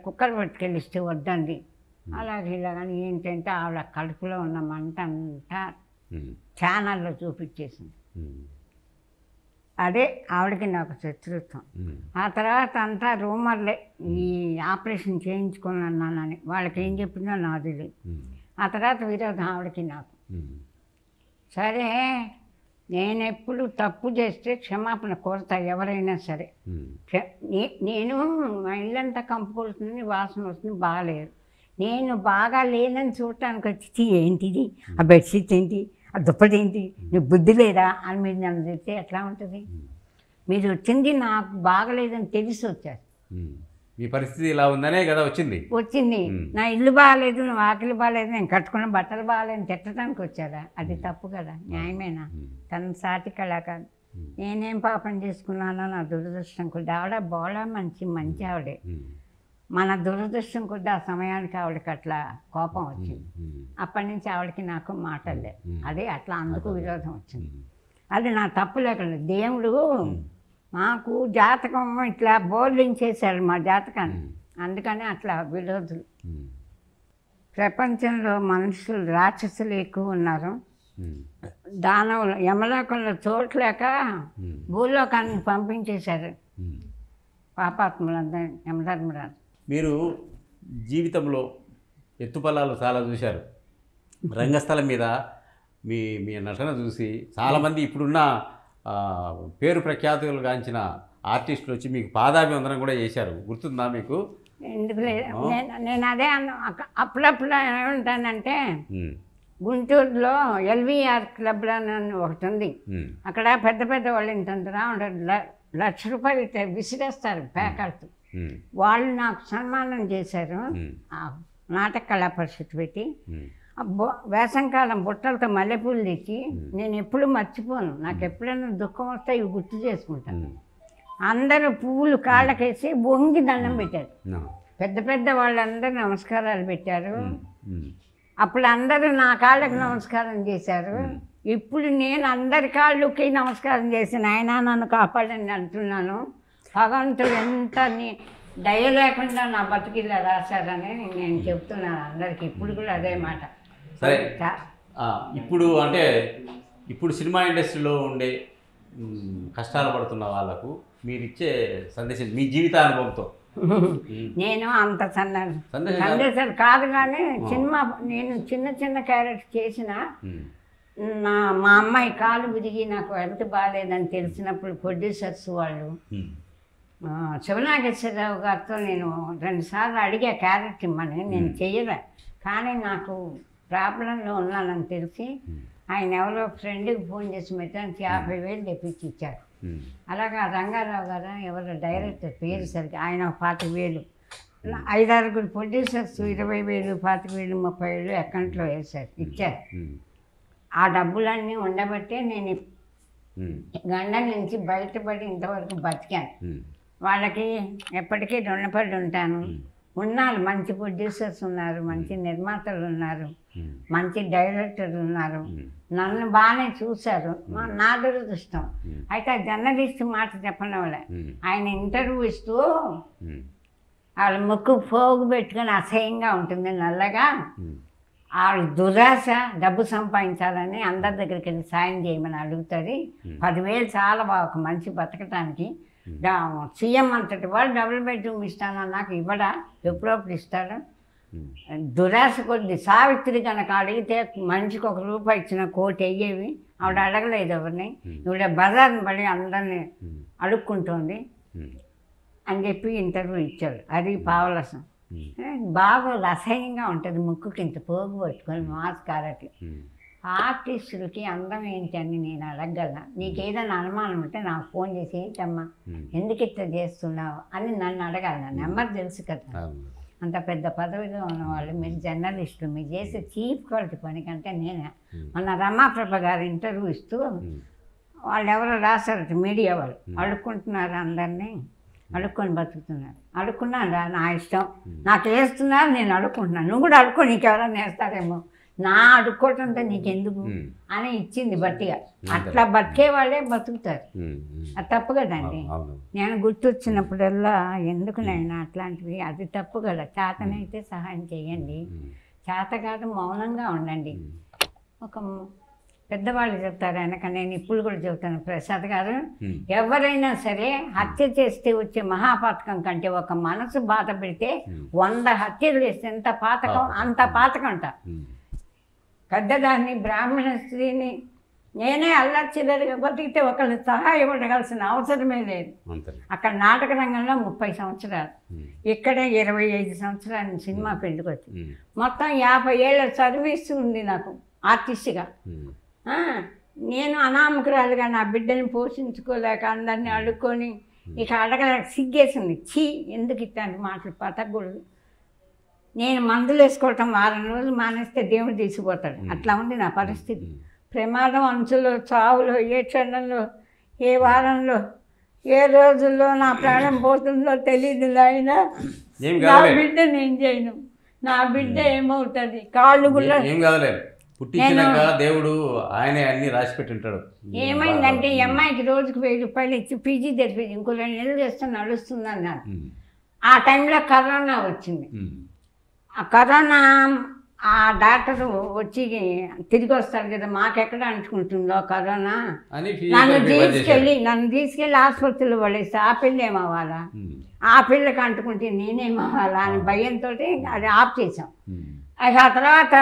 S2: కుక్కర్ పట్టుకెళ్ళిస్తే వద్దండి. అలాగే ఇలాగని ఏంటంటే ఆవిడ కడుపులో ఉన్న మంట అంతా ఛానల్లో చూపించేసింది. అదే ఆవిడకి నాకు శత్రుత్వం. ఆ తర్వాత అంతా రూమర్లే, ఈ ఆపరేషన్ చేయించుకున్నానని వాళ్ళకి ఏం చెప్పిందో నాకు తెలియదు. ఆ తర్వాత విరోధం ఆవిడకి నాకు. సరే నేను ఎప్పుడు తప్పు చేస్తే క్షమాపణ కోరుతా ఎవరైనా సరే. నేను మా ఇల్లంతా కంపు కొడుతుంది, వాసన వస్తుంది, బాగాలేదు. నేను బాగా లేనని చూడటానికి వచ్చి ఏంటిది, ఆ బెడ్షీట్ ఏంటి, ఆ దుప్పటి ఏంటి, నీకు బుద్ధి లేదా అని మీరు నన్ను చెప్తే ఎట్లా ఉంటుంది? మీరు వచ్చింది నాకు బాగలేదని తెలిసి వచ్చారు.
S3: మీ పరిస్థితి ఇలా ఉందనే కదా వచ్చింది.
S2: నా ఇల్లు బాగాలేదు, నా వాకిలి బాగాలేదు, నేను కట్టుకున్న బట్టలు బాగాలేదని తిట్టడానికి వచ్చారా? అది తప్పు కదా, న్యాయమేనా? తన సాటి కళాకారు. నేనేం పాపం చేసుకున్నానో నా దురదృష్టం కొద్ది. ఆవిడ బోళ మంచి ఆవిడే. మన దురదృష్టం కొద్ది ఆ సమయానికి ఆవిడకి అట్లా కోపం వచ్చింది. అప్పటి నుంచి ఆవిడకి నాకు మాటలే. అదే అట్లా అందుకు విరోధం వచ్చింది. అది నా తప్పు లేకుండా దేవుడు మాకు జాతకం ఇట్లా బోర్లించేశారు మా జాతకాన్ని. అందుకని అట్లా విరోధులు. ప్రపంచంలో మనుషులు రాక్షసులు ఎక్కువ ఉన్నారు. దానవులు యమలోకంలో చోట్లేక భూలోకాన్ని పంపించేశారు పాపాత్ములందరూ యమధర్మరాజు.
S3: మీరు జీవితంలో ఎత్తుపల్లాలు చాలా చూశారు. రంగస్థలం మీద మీ మీ నటన చూసి చాలామంది ఇప్పుడున్న పేరు ప్రఖ్యాతులు గాంచిన ఆర్టిస్టులు వచ్చి మీకు పాదాభివందనం కూడా చేశారు. గుర్తుందా మీకు?
S2: ఎందుకు లేదు, నేను అదే అప్పుడప్పుడు ఏమంటానంటే గుంటూరులో ఎల్వీఆర్ క్లబ్లో ఒకటి ఉంది. అక్కడ పెద్ద వాళ్ళు ఇంతంతరా ఉంటారు, ₹1,00,000 విసిరేస్తారు ప్యాకెట్. వాళ్ళు నాకు సన్మానం చేశారు నాటక కళా పరిషత్ పెట్టి. వేసంకాలం బుట్టలతో మల్లెపూలు తెచ్చి నేను ఎప్పుడు మర్చిపోను. నాకు ఎప్పుడైనా దుఃఖం వస్తే ఇవి గుర్తు చేసుకుంటాను. అందరూ పువ్వులు కాళ్ళకేసి వంగి దండం పెట్టారు. పెద్ద వాళ్ళందరూ నమస్కారాలు పెట్టారు. అప్పుడు అందరూ నా కాళ్ళకి నమస్కారం చేశారు. ఇప్పుడు నేను అందరి కాళ్ళకి నమస్కారం చేసిన ఆయన నన్ను కాపాడని అంటున్నాను. భగవంతుడు ఎంత దయ లేకుండా నా బతికిలా రాశారని నేను చెప్తున్నాను అందరికి. ఇప్పుడు కూడా అదే మాట.
S3: సరే, ఇప్పుడు అంటే ఇప్పుడు సినిమా ఇండస్ట్రీలో ఉండే కష్టాలు పడుతున్న వాళ్ళకు మీరు ఇచ్చే సందేశం మీ జీవితానుభవంతో.
S2: నేను అంత సందేశాలు కాదు కానీ నేను చిన్న క్యారెక్టర్ చేసిన మా అమ్మాయి కాలు విరిగి నాకు హెల్త్ బాగాలేదని తెలిసినప్పుడు ప్రొడ్యూసర్స్ వాళ్ళు శివనాగేశ్వరరావు గారితో నేను 2 సార్లు అడిగా క్యారెక్టర్ ఇమ్మని. నేను చెయ్యలే, కానీ నాకు ప్రాబ్లంలో ఉన్నానని తెలిసి ఆయన ఎవరో ఫ్రెండ్కి ఫోన్ చేసి మెట్టానికి 50,000 తెప్పించి ఇచ్చారు. అలాగా రంగారావు గారు ఎవరో డైరెక్టర్ పేరు సరిగ్గా ఆయన 40,000, 5-6 ప్రొడ్యూసర్స్ 20,000, 25,000, 30,000 అకౌంట్లో వేశారు, ఇచ్చారు. ఆ డబ్బులన్నీ ఉండబట్టే నేను గండం నుంచి బయటపడి ఇంతవరకు బతికాను. వాళ్ళకి ఎప్పటికీ రుణపడి ఉంటాను. ఉన్నారు, మంచి ప్రొడ్యూసర్స్ ఉన్నారు, మంచి నిర్మాతలు ఉన్నారు. మంచి డైరెక్టర్ ఉన్నారు, నన్ను బాగానే చూశారు. నా దురదృష్టం అయితే ఆ జర్నలిస్ట్ మాట చెప్పడం వల్ల ఆయన ఇంటర్వ్యూ ఇస్తూ వాళ్ళ ముక్కు పోగు పెట్టుకొని అసహ్యంగా ఉంటుంది నల్లగా, వాళ్ళ దురాశ డబ్బు సంపాదించాలని అందరి దగ్గరికి వెళ్ళి సాయం చేయమని అడుగుతుంది. 10,000 చాలా బాగా ఒక మనిషి బతకటానికి. సీఎం అంతటి వాళ్ళు డబుల్ బెడ్రూమ్ ఇస్తాను నాకు ఇవ్వడా, ఎప్పుడప్పుడు ఇస్తాడు. దురాశ కొద్ది సావిత్రి కనుక అడిగితే మనిషికి ₹1 ఇచ్చిన కోటి అయ్యేవి. ఆవిడ అడగలేదు ఎవరిని, ఇవిడ బజార్ని పడి అందరినీ అడుక్కుంటోంది అని చెప్పి ఇంటర్వ్యూ ఇచ్చాడు. అది పావలసం బాగా అసహ్యంగా ఉంటుంది, ముక్కుకి ఇంత పోగు పట్టుకొని మాస్కారట్లు. ఆర్టిస్టులకి అందం ఏంటి అని నేను అడగల. నీకు ఏదైనా అనుమానం ఉంటే నాకు ఫోన్ చేసి ఏంటమ్మా ఎందుకు ఇట్లా చేస్తున్నావు అని నన్ను అడగాలి. నా నెంబర్ తెలుసు కదా. అంత పెద్ద పదవిలో ఉన్నవాళ్ళు మీరు జర్నలిస్టులు, మీరు చేసే చీప్ క్వాలిటీ పని కంటే నేనే. మొన్న రమాప్రభ గారు ఇంటర్వ్యూ ఇస్తూ వాళ్ళు ఎవరో రాశారట మీడియా వాళ్ళు, అడుక్కుంటున్నారు అందరినీ, అడుక్కొని బతుకుతున్నారు. అడుక్కున్నాను రా, నా ఇష్టం, నాకు వేస్తున్నారు, నేను అడుక్కుంటున్నాను, నువ్వు కూడా అడుక్కో, నీకు ఎవరైనా వేస్తారేమో, నా అడుక్కోవటంతో నీకెందుకు అని ఇచ్చింది బట్టిగా. అట్లా బతికే వాళ్ళే బతుకుతారు, అది తప్పు కదండి. నేను గుర్తొచ్చినప్పుడల్లా ఎందుకు నేను అట్లాంటివి, అది తప్పు కదా. చేతనైతే సహాయం చేయండి, చేత కాదు మౌనంగా ఉండండి. ఒక పెద్దవాళ్ళు చెప్తారు వెనక, నేను ఇప్పుడు కూడా చెబుతాను ప్రసాద్ గారు, ఎవరైనా సరే హత్య చేస్తే వచ్చే మహాపాతకం కంటే ఒక మనసు బాధ పెడితే 100 హత్యలు చేస్తే ఎంత పాతకం అంత పాతకం అంట. పెద్దదాన్ని బ్రాహ్మణ స్త్రీని నేనే అల్లర్చిల్లరిగా బతికితే ఒకళ్ళు సహాయపడవలసిన అవసరమే లేదు. అక్కడ నాటక రంగంలో 30 సంవత్సరాలు, ఇక్కడే 25 సంవత్సరాలు సినిమా పెళ్ళికి వచ్చి మొత్తం 50 ఏళ్ళ సర్వీస్ ఉంది నాకు ఆర్టిస్ట్గా. నేను అనామకురాలుగా నా బిడ్డని పోషించుకోలేక అందరినీ అడుక్కొని ఇక అడగలేక సిగ్గేసింది. చీ, ఎందుకు ఇట్లాంటి మాటలు పతకూడదు. నేను మందులు వేసుకోవటం 4 రోజులు మానేస్తే దేవుడు తీసిపోతాడు, అట్లా ఉంది నా పరిస్థితి. ప్రమాదం అంచులో, చావులో, ఏ క్షణంలో, ఏ వారంలో, ఏ రోజుల్లో నా ప్రాణం పోతుందో తెలియదు. అయినా నా బిడ్డ నేను చేయను, నా బిడ్డ ఏమవుతుంది, కాళ్ళు కూడా
S3: పుట్టించినాక దేవుడు ఆయనే అన్ని రాసి పెట్టుంటాడు.
S2: ఏమైందంటే ఈ అమ్మాయికి రోజుకు ₹1000 ఇచ్చి పీజీ తెరిపించి ఇంకో 2 నెలలు చేస్తే నడుస్తుంది అన్నారు. ఆ టైంలో కరోనా వచ్చింది. ఆ కరోనా ఆ డాక్టర్ వచ్చి తిరిగి వస్తారు కదా, మాకెక్కడ అంటుకుంటుందో కరోనా, నన్ను తీసుకెళ్ళి ఆసుపత్రిలో పడేస్తే ఆ పిల్ల ఏమవ్వాలా, ఆ పిల్లకి అంటుకుంటే నేనేమవ్వాలా అని భయంతో అది ఆఫ్ చేసాం. ఆ తర్వాత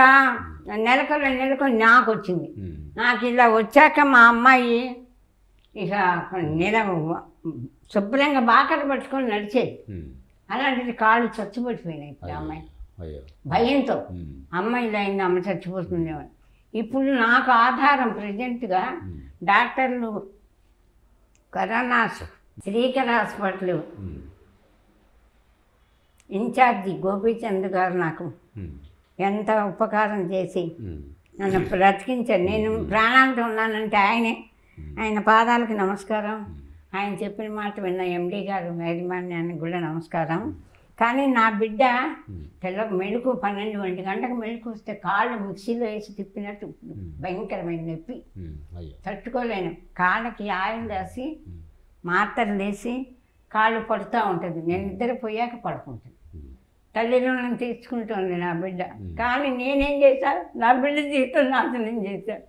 S2: నెలకు 2 నెలలకు నాకు వచ్చింది. నాకు ఇలా వచ్చాక మా అమ్మాయి ఇక శుభ్రంగా బాకర పట్టుకొని నడిచేది. అలాంటిది కాళ్ళు చచ్చిపడిపోయినాయి ఇప్పుడు అమ్మాయి భయంతో. అమ్మాయిలు అయింది, అమ్మ చచ్చిపోతుందేమని. ఇప్పుడు నాకు ఆధారం ప్రజెంట్గా డాక్టర్లు corona Srikar hospital incharge Gopichand గారు నాకు ఎంత ఉపకారం చేసి నన్ను బ్రతికించారు. నేను ప్రాణాలతో ఉన్నానంటే ఆయన పాదాలకు నమస్కారం. ఆయన చెప్పిన మాట విన్న ఎండి గారు యాజమాన్యానికి కూడా నమస్కారం. కానీ నా బిడ్డ మెళుకు 12 గంటలకు మెళుకు వస్తే కాళ్ళు మిక్సీలో వేసి తిప్పినట్టు భయంకరమైన నొప్పి తట్టుకోలేను. కాళ్ళకి ఆయిల్ వేసి మాత్రలు వేసి కాళ్ళు పడుతూ ఉంటుంది. నేను నిద్రపోయాక పడుకుంటాను. తల్లిదండ్రులను తీర్చుకుంటుంది నా బిడ్డ. కానీ నేనేం చేశాను, నా బిడ్డ జీవితం నాశనం చేశాను.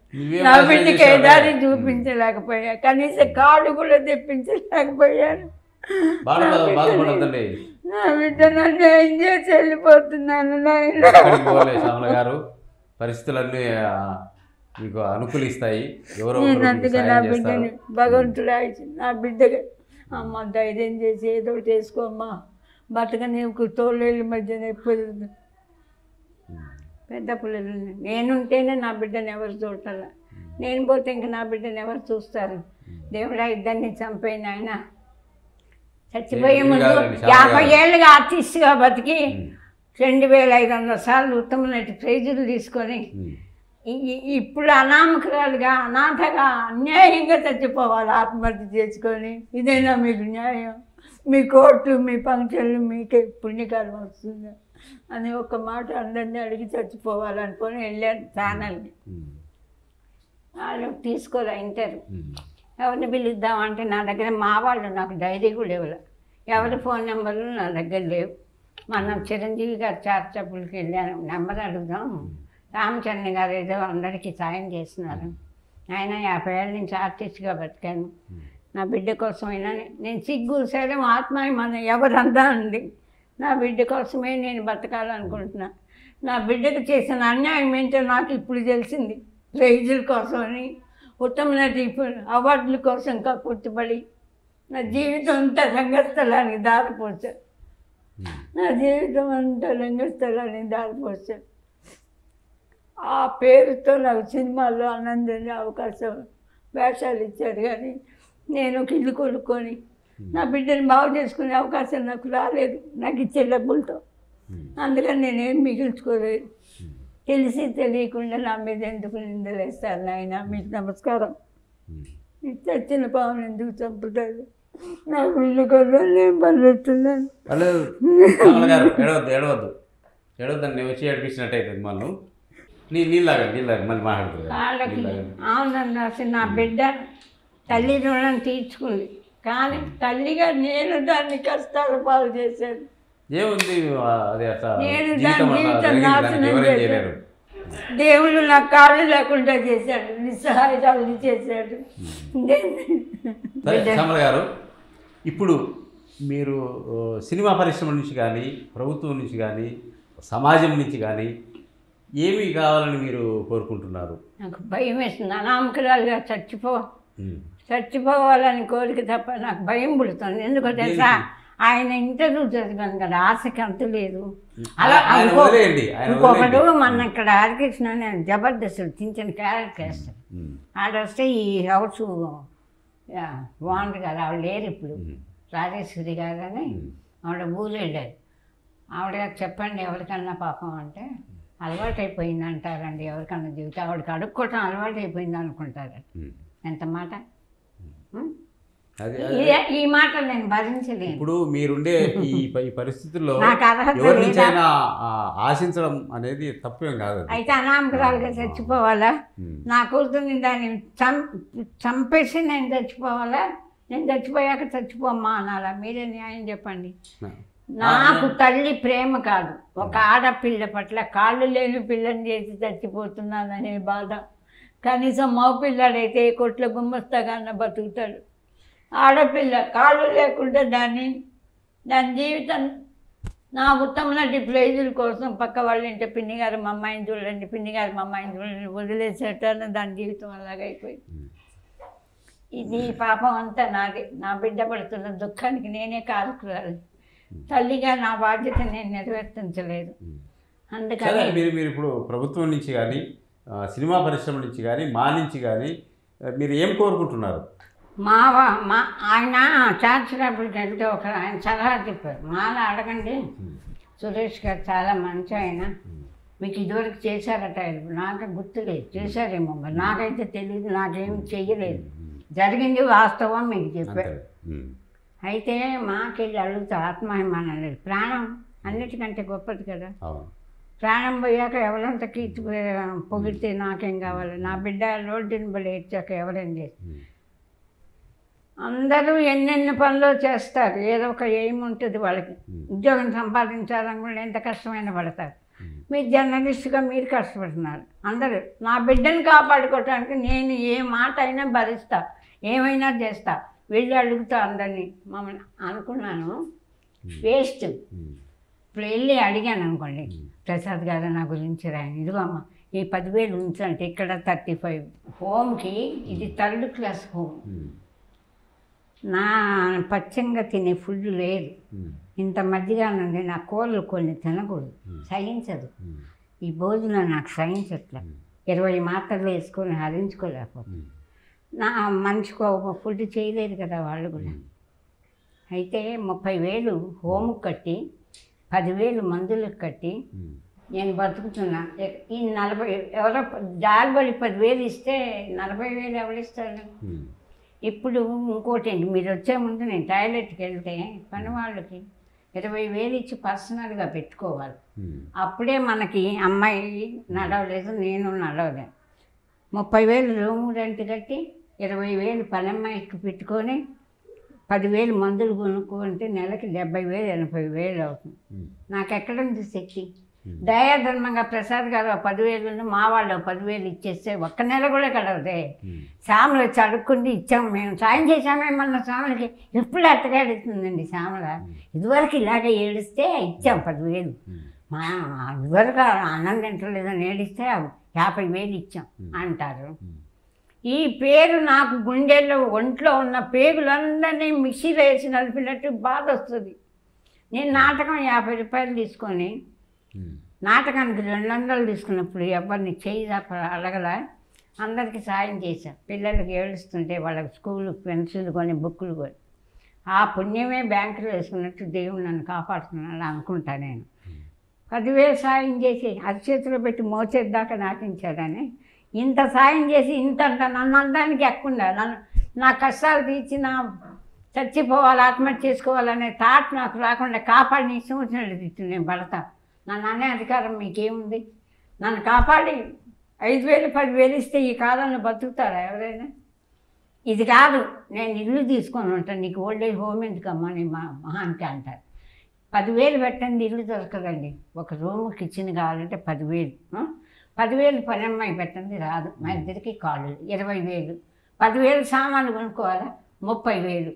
S2: నా బిడ్డకి ఏదారి చూపించలేకపోయా, కనీసం కాళ్ళు కూడా తెప్పించలేకపోయాను. నా బిడ్డ నన్ను ఏం చేసి వెళ్ళిపోతున్నాను.
S3: శ్యామల గారు పరిస్థితులన్నీ మీకు అనుకూలిస్తాయి.
S2: నేను అందుకే నా బిడ్డని భగవంతుడు నా బిడ్డగా అమ్మ ధైర్యం చేసి ఏదో చేసుకోమ్మా, బతక నీకు తోళ్ళ మధ్యన ఎప్పుడు పెద్ద పిల్లలు నేనుంటేనే నా బిడ్డను ఎవరు చూడాల, నేను పోతే ఇంక నా బిడ్డను ఎవరు చూస్తారు. దేవుడా ఇద్దరిని చంపైన ఆయన చచ్చిపోయే ముందు 50 ఏళ్ళుగా ఆర్టిస్ట్గా బతికి 2500 సార్లు ఉత్తమ నటి ప్రైజులు తీసుకొని ఇప్పుడు అనామకురాలుగా అనాథగా అన్యాయంగా చచ్చిపోవాలి ఆత్మహత్య చేసుకొని. ఇదేనా మీకు న్యాయం? మీ కోర్టు, మీ ఫంక్షన్లు మీకే పుణ్యకాలం వస్తుందా? అని ఒక మాట అందరినీ అడిగి చచ్చిపోవాలనుకొని వెళ్ళాను ఛానల్ని. వాళ్ళు తీసుకోలే ఇంటర్. ఎవరిని పిలుద్దామంటే నా దగ్గర మా వాళ్ళు నాకు డైరీ కూడా ఇవ్వలే. ఎవరి ఫోన్ నెంబర్లు నా దగ్గర లేవు. మనం చిరంజీవి గారు చారిటబుల్కి వెళ్ళాను, నెంబర్ అడుగుదాం. రామచంద్ర గారు ఏదో అందరికీ సాయం చేస్తున్నారు. ఆయన 50 ఏళ్ళ నుంచి ఆర్టిస్ట్గా బతికాను. నా బిడ్డ కోసమైనా నేను సిగ్గు శరం ఆత్మాభిమానం ఎవరంతా ఉంది. నా బిడ్డ కోసమే నేను బతకాలనుకుంటున్నా. నా బిడ్డకు చేసిన అన్యాయం ఏంటో నాకు ఇప్పుడు తెలిసింది. ప్రైజుల కోసమని, ఉత్తమ నటి అవార్డుల కోసం కక్కుర్తిపడి నా జీవితం అంతా రంగస్థలానికి దారిపోసాను. నా జీవితం అంతా రంగస్థలానికి దారిపోసాను. ఆ పేరుతో నాకు సినిమాల్లో ఆనందంగా అవకాశం వేషాలు ఇచ్చారు, కానీ నేను ఒక ఇల్లు కొనుక్కొని నా బిడ్డని బాగు చేసుకునే అవకాశం నాకు రాలేదు నాకు ఇచ్చే డబ్బులతో. అందుకని నేనేం మిగిల్చుకోలేదు. తెలిసి తెలియకుండా నా మీద ఎందుకు నిందలేస్తారు నాయన? మీకు నమస్కారం. చచ్చిన పావును ఎందుకు చంపుతారు? నా బిడ్డ కోసం నేను పనిచేస్తున్నాను.
S3: ఏడవద్దని నేను వచ్చి ఏడిపించినట్టయితే మళ్ళీ నీళ్ళగా మళ్ళీ మాట్లాడుతుంది.
S2: అవునండి, అసలు నా బిడ్డ తల్లి రుణం తీర్చుకుంది, కానీ తల్లిగా నేను దాన్ని కష్టాలు పాలు చేశాను.
S3: ఏముంది అది అట్లా
S2: నేను దాని జీవితం నాశనం చేశాను. దేవుడు నా కాళ్ళు లేకుండా చేశాడు, నిస్సహాయాలు చేశాడు.
S3: శ్యామల గారు, ఇప్పుడు మీరు సినిమా పరిశ్రమ నుంచి కానీ, ప్రభుత్వం నుంచి కానీ, సమాజం నుంచి కానీ ఏమి కావాలని మీరు కోరుకుంటున్నారు?
S2: నాకు భయం వేస్తుంది. అనామకురాలుగా చచ్చిపోవాలని కోరిక తప్ప నాకు భయం పుడుతుంది. ఎందుకో తెలుసా, ఆయన ఇంటర్వ్యూ చదివాను కదా, ఆశకి అంత లేదు. అలా ఇంకొకడు మన ఇక్కడ హరికృష్ణ నేను జబర్దస్త్ చించిన క్యారెక్టర్ వేస్తాను. ఆడొస్తే ఈ హౌస్ బాగుంది కదా, ఆవిడ లేరు ఇప్పుడు, రాజేశ్వరి గారు అని ఆవిడ ఊరు వెళ్ళారు. ఆవిడ చెప్పండి ఎవరికన్నా పాపం అంటే, అలవాటు అయిపోయింది అంటారండి ఎవరికన్నా జీవితం. ఆవిడకి అడుక్కోవటం అలవాటు అయిపోయింది అనుకుంటారు. ఎంత మాట! ఈ మాట నేను భరించలేను.
S3: ఇప్పుడు మీరుండే ఈ పరిస్థితుల్లో ఎవరి నుంచైనా ఆశించడం అనేది తప్పేం కాదు.
S2: అయితే అనామకురాలుగా చచ్చిపోవాలా? నా కూతుర్ని దాన్ని చంపేసి నేను చచ్చిపోవాలా? నేను చచ్చిపోయాక చచ్చిపోమ్మా అనాలా? మీరే న్యాయం చెప్పండి. నాకు తల్లి ప్రేమ కాదు, ఒక ఆడపిల్ల పట్ల కాళ్ళు లేని పిల్లని చేసి చచ్చిపోతున్నాననే బాధ. కనీసం మగపిల్లాడైతే కొట్ల గుమ్మస్తాగానే బతుకుతాడు. ఆడపిల్ల కాళ్ళు లేకుండా దాని జీవితం నా ఉత్తమ నటి ప్రైజుల కోసం పక్క వాళ్ళ ఇంటి పిన్ని గారు మా అమ్మాయిని చూడండి, పిన్ని గారు మా అమ్మాయిని చూడండి వదిలేసేటాను. దాని జీవితం అలాగైపోయింది. ఇది పాపం అంతా నాది. నా బిడ్డ పడుతున్న దుఃఖానికి నేనే కారుకురాలి. తల్లిగా నా బాధ్యత నేను నెరవేర్తించలేదు. అందుకని
S3: మీరు ఇప్పుడు ప్రభుత్వం నుంచి కానీ, సినిమా పరిశ్రమ నుంచి కానీ, మా నుంచి కానీ మీరు ఏం కోరుకుంటున్నారు?
S2: ఆయన చార్చినప్పటికి వెళ్తే ఆయన సలహా చెప్పారు, మాలా అడగండి, సురేష్ గారు చాలా మంచి ఆయన, మీకు ఇదివరకు చేశారట, నాకు గుర్తులేదు, చేశారేమో మరి నాకైతే తెలియదు, నాకేం చెయ్యలేదు, జరిగింది వాస్తవం మీకు చెప్పారు. అయితే మాకెళ్ళి అడుగుతా ఆత్మాభిమానం లేదు, ప్రాణం అన్నిటికంటే గొప్పది కదా. ప్రాణం పోయాక ఎవరంతా కీర్తి పొగిడితే నాకేం కావాలి? నా బిడ్డ రోడ్డుని బలి ఏడ్చాక ఎవరేం చేస్తారు? అందరూ ఎన్నెన్ని పనులు చేస్తారు, ఏదో ఒక ఎయిమ్ ఉంటుంది వాళ్ళకి. ఉద్యోగం సంపాదించాలనుకుంటే ఎంత కష్టమైన పడతారు. మీరు జర్నలిస్ట్గా మీరు కష్టపడుతున్నారు. అందరూ నా బిడ్డను కాపాడుకోవటానికి నేను ఏ మాట అయినా భరిస్తా, ఏమైనా చేస్తా. వెళ్ళి అడుగుతా అందరినీ మమ్మల్ని అనుకున్నాను, వేస్ట్. ఇప్పుడు వెళ్ళి అడిగాను అనుకోండి, ప్రసాద్ గారు నా గురించి రాయను, ఇదిగో అమ్మ ఈ 10,000 ఉంచంటే ఇక్కడ 35. హోమ్కి ఇది 3rd క్లాస్ హోమ్. నా పచ్చంగా తినే ఫుడ్ లేదు. ఇంత మధ్యగానండి నా కూరలు కొన్ని తినకూడదు, సహించదు. ఈ భోజనం నాకు సహించట్లే. 20 మాత్రలు వేసుకొని హరించుకోలేకపోతుంది. నా మనిషికి ఒక ఫుడ్ చేయలేదు కదా వాళ్ళు కూడా. అయితే 30,000 హోమ్ కట్టి 10,000 మందులకు కట్టి నేను బతుకుతున్నా. ఈ 40 ఎవరో జాలిబడి 10,000 ఇస్తే 40,000 ఎవరిస్తారు? ఇప్పుడు ఇంకోటి అండి, మీరు వచ్చే ముందు నేను టాయిలెట్కి వెళ్తే పని వాళ్ళకి 20,000 ఇచ్చి పర్సనల్గా పెట్టుకోవాలి. అప్పుడే మనకి అమ్మాయి నడవలేదు, నేను నడవలేదు. 30,000 రూమ్ రెంట్ కట్టి 20,000 పనమ్మాయికి పెట్టుకొని 10,000 మందులు కొనుక్కుంటే నెలకి 70,000 80,000 అవుతుంది. నాకు ఎక్కడ ఉంది శక్తి? దయాధర్మంగా ప్రసాద్ గారు 10,000 మా వాళ్ళు 10,000 ఇచ్చేస్తే ఒక్క నెల కూడా గడవదే. శ్యామలు వచ్చి అడుక్కుంది, ఇచ్చాము. మేము సాయం చేసామేమన్నా శ్యామలకి ఎప్పుడు అట్టగాడుతుందండి శ్యామల. ఇదివరకు ఇలాగే ఏడిస్తే ఇచ్చాం 10,000. మా ఇదివరకు ఆనందం ఎంటలేదని ఏడిస్తే 50,000 ఇచ్చాం అంటారు. ఈ పేరు నాకు గుండెల్లో ఒంట్లో ఉన్న పేగులందరినీ మిక్సీలో వేసి నలిపినట్టు బాధ వస్తుంది. నేను నాటకం 50 రూపాయలు తీసుకొని నాటకానికి 200 తీసుకున్నప్పుడు ఎవరిని చేయి అడగల, అందరికీ సాయం చేశాను. పిల్లలకి ఏడుస్తుంటే వాళ్ళకి స్కూల్ పెన్సిల్ కొని బుక్కులు కొని ఆ పుణ్యమే బ్యాంకులో వేసుకున్నట్టు దేవుడు నన్ను కాపాడుతున్నాడు అనుకుంటా. నేను 10,000 సాయం చేసి అరిచేతిలో పెట్టి మోచేద్దాకా నాటించాడని ఇంత సాయం చేసి ఇంత నన్ను అనడానికి ఎక్కకుండా నా కష్టాలు తీర్చి నా చచ్చిపోవాలి ఆత్మహత్య చేసుకోవాలనే థాట్ నాకు రాకుండా కాపాడి సంవత్సరాలు తిట్టు నేను పడతా. నన్ను అనే అధికారం మీకేముంది? నన్ను కాపాడి 5,000 10,000 ఇస్తే ఈ కాలంలో బతుకుతారా ఎవరైనా? ఇది కాదు, నేను ఇల్లు తీసుకొని ఉంటాను, నీకు ఓల్డేజ్ హోమ్ ఎందుకమ్మా నీ మహానికి అంటారు. 10,000 పెట్టండి, ఇల్లు దొరకదండి. ఒక రూమ్ కిచెన్ కావాలంటే 10,000. 10,000 పని అమ్మాయి పెట్టండి, రాదు. మా ఇద్దరికి కాళ్ళు 20,000. 10,000 సామాన్లు కొనుక్కోవాలా, 30,000.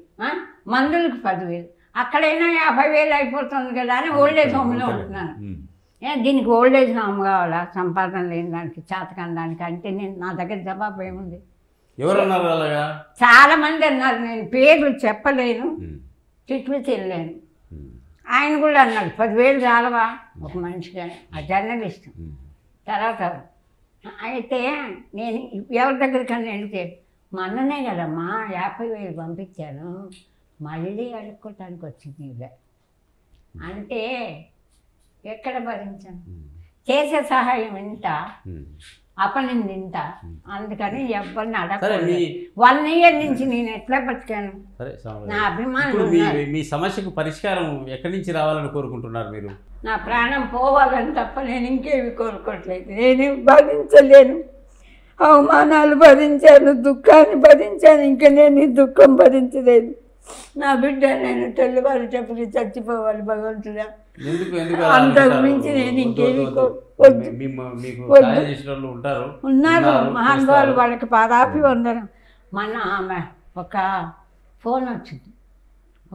S2: మందులకు 10,000. అక్కడైనా 50,000 అయిపోతుంది కదా అని ఓల్డేజ్ హోమ్లో ఉంటున్నాను. దీనికి ఓల్డేజ్ హోమ్ కావాలా, సంపాదన లేని దానికి, చేతకాని దానికి అంటే నేను నా దగ్గర జవాబు ఏముంది?
S3: ఎవరన్నారు అలాగా?
S2: చాలామంది అన్నారు. నేను పేర్లు చెప్పలేను, తిట్లు తినలేను. ఆయన కూడా అన్నాడు 10,000 చాలవా ఒక మనిషిగా, ఆ జర్నలిస్ట్. తర్వాత అయితే నేను ఎవరి దగ్గరికన్నా వెళ్తే మా అన్ననే కదమ్మా 50,000 పంపించాను, మళ్ళీ అడుక్కోవటానికి వచ్చింది ఇదే అంటే ఎక్కడ భరించాను? చేసే సహాయం ఇంత, అపనింది ఇంత. అందుకని ఎవరిని అడగలేదు. 1 year నుంచి నేను ఎట్లా బతికాను? నా అభిమానులు
S3: మీ సమస్యకు పరిష్కారం ఎక్కడి నుంచి రావాలని కోరుకుంటున్నారు మీరు?
S2: నా ప్రాణం పోవాలని తప్ప నేను ఇంకేమి కోరుకోవట్లేదు. నేను భరించలేను, అవమానాలు భరించాను, దుఃఖాన్ని భరించాను. ఇంకా నేను ఈ దుఃఖం భరించలేను. నా బిడ్డ నేను తెల్లవారు చెప్పి చచ్చిపోవాలి భగవంతుడా. అంతకు మించి నేను ఇంకేమి ఉన్నారు మహానుభావులు, వాళ్ళకి పాదాపి వందనం. మన ఆమె ఒక ఫోన్ వచ్చింది,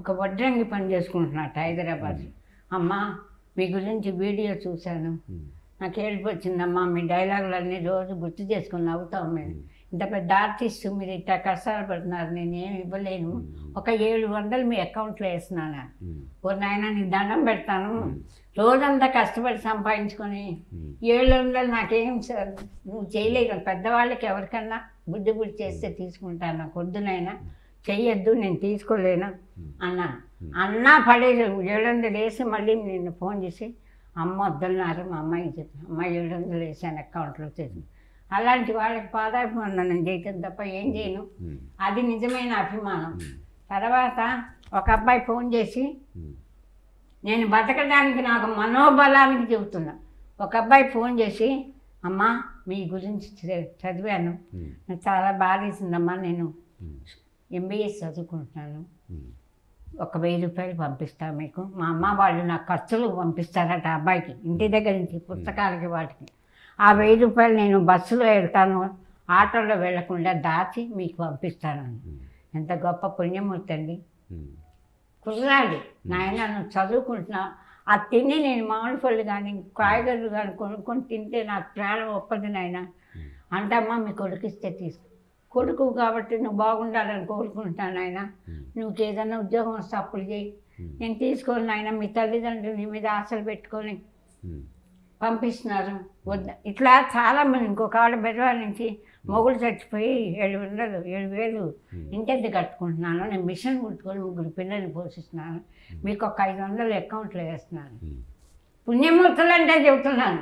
S2: ఒక వడ్రంగి పని చేసుకుంటున్నట్టు హైదరాబాద్. అమ్మ మీ గురించి వీడియో చూశాను, నాకు ఏడుపు వచ్చిందమ్మా, మీ డైలాగులన్నీ రోజు గుర్తు చేసుకుని నవ్వుతాం. మేము ఇంత పెద్ద ఆర్టిస్ట్, మీరు ఇట్లా కష్టాలు పడుతున్నారు, నేనేమి ఇవ్వలేను, ఒక 700 మీ అకౌంట్లో వేస్తున్నాను. ఓ నాయన నీకు దండం పెడతాను, రోజంతా కష్టపడి సంపాదించుకొని 700 నాకేం సార్ నువ్వు చేయలేదు. పెద్దవాళ్ళకి ఎవరికన్నా బుద్ధి చేస్తే తీసుకుంటాను, నాకు వద్దునైనా చెయ్యొద్దు, నేను తీసుకోలేను అన్నాను. అన్నా పడేసి 700 వేసి మళ్ళీ నిన్ను ఫోన్ చేసి అమ్మ వద్దన్నారు, మా అమ్మాయికి చెప్పి అమ్మాయి 700 వేసాను అకౌంట్లో చేసి. అలాంటి వాళ్ళకి పాదాభిమానం చేయటం తప్ప ఏం చేయను. అది నిజమైన అభిమానం. తర్వాత ఒక అబ్బాయి ఫోన్ చేసి నేను బతకడానికి నాకు మనోబలానికి చెబుతున్నా. ఒక అబ్బాయి ఫోన్ చేసి అమ్మ మీ గురించి చదివాను, నాకు చాలా బాధేసిందమ్మా, నేను MBA చదువుకుంటున్నాను, ఒక 1,000 రూపాయలు పంపిస్తాను మీకు. మా అమ్మ వాళ్ళు నాకు ఖర్చులు పంపిస్తారట అబ్బాయికి, ఇంటి దగ్గర నుంచి పుస్తకాలకి వాటికి. ఆ 1,000 రూపాయలు నేను బస్సులో వెళ్తాను, ఆటోలో వెళ్లకుండా దాచి మీకు పంపిస్తాను. ఎంత గొప్ప పుణ్యమూర్తి అండి. కుర్రాడు నాయన నువ్వు చదువుకుంటున్నా, అది తిని నేను మామిడి పళ్ళు కానీ కాయగూరలు కానీ కొనుక్కొని తింటే నాకు ప్రాణం ఒప్పదు నాయన. అంటమ్మా మీ కొడుకిస్తే తీసుకో, కొడుకు కాబట్టి నువ్వు బాగుండాలని కోరుకుంటాను ఆయన, నువ్వు ఏదైనా ఉద్యోగం వస్తే అప్పులు చేయి, నేను తీసుకోను ఆయన. మీ తల్లిదండ్రులు నీ మీద ఆశలు పెట్టుకొని పంపిస్తున్నారు వద్ద. ఇట్లా చాలామంది, ఇంకొక ఆవిడ బెజవాడ నుంచి మొగుడు చచ్చిపోయి 7,000 ఇంటెంత కట్టుకుంటున్నాను, నేను మిషన్ కుట్టుకొని 3 పిల్లల్ని పోషిస్తున్నాను, మీకు ఒక 500 అకౌంట్లో వేస్తున్నాను. పుణ్యమూర్తులు అంటే చెబుతున్నాను.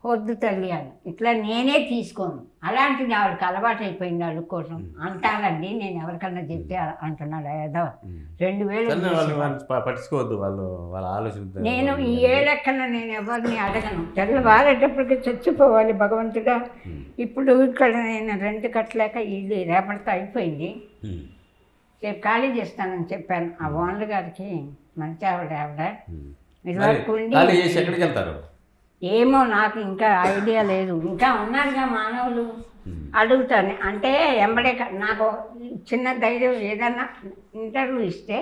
S2: వద్దు తల్లి అని ఇట్లా నేనే తీసుకోను. అలాంటిది ఆవిడకి అలవాటు అయిపోయింది అడుక్కోవటం. అంటారండి, నేను ఎవరికన్నా చెప్తే అంటున్నాడు ఏదో 2000
S3: పట్టించుకోవద్దు వాళ్ళ ఆలోచన.
S2: నేను ఈ ఏళ్ళెక్కన నేను ఎవరిని అడగను. తెల్లవారేటప్పటికి చచ్చిపోవాలి భగవంతుడా. ఇప్పుడు ఇక్కడ నేను రెంట్ కట్టలేక ఇల్లు రేపటితో అయిపోయింది, రేపు ఖాళీ చేస్తానని చెప్పాను ఆ ఓనర్ గారికి. మంచి ఆవిడ ఇదివరకు
S3: ఎక్కడికి వెళ్తారు
S2: ఏమో నాకు ఇంకా ఐడియా లేదు. ఇంకా ఉన్నారుగా మానవులు, అడుగుతాను. అంటే ఎంబడే నాకు చిన్న ధైర్యం. ఏదన్నా ఇంటర్వ్యూ ఇస్తే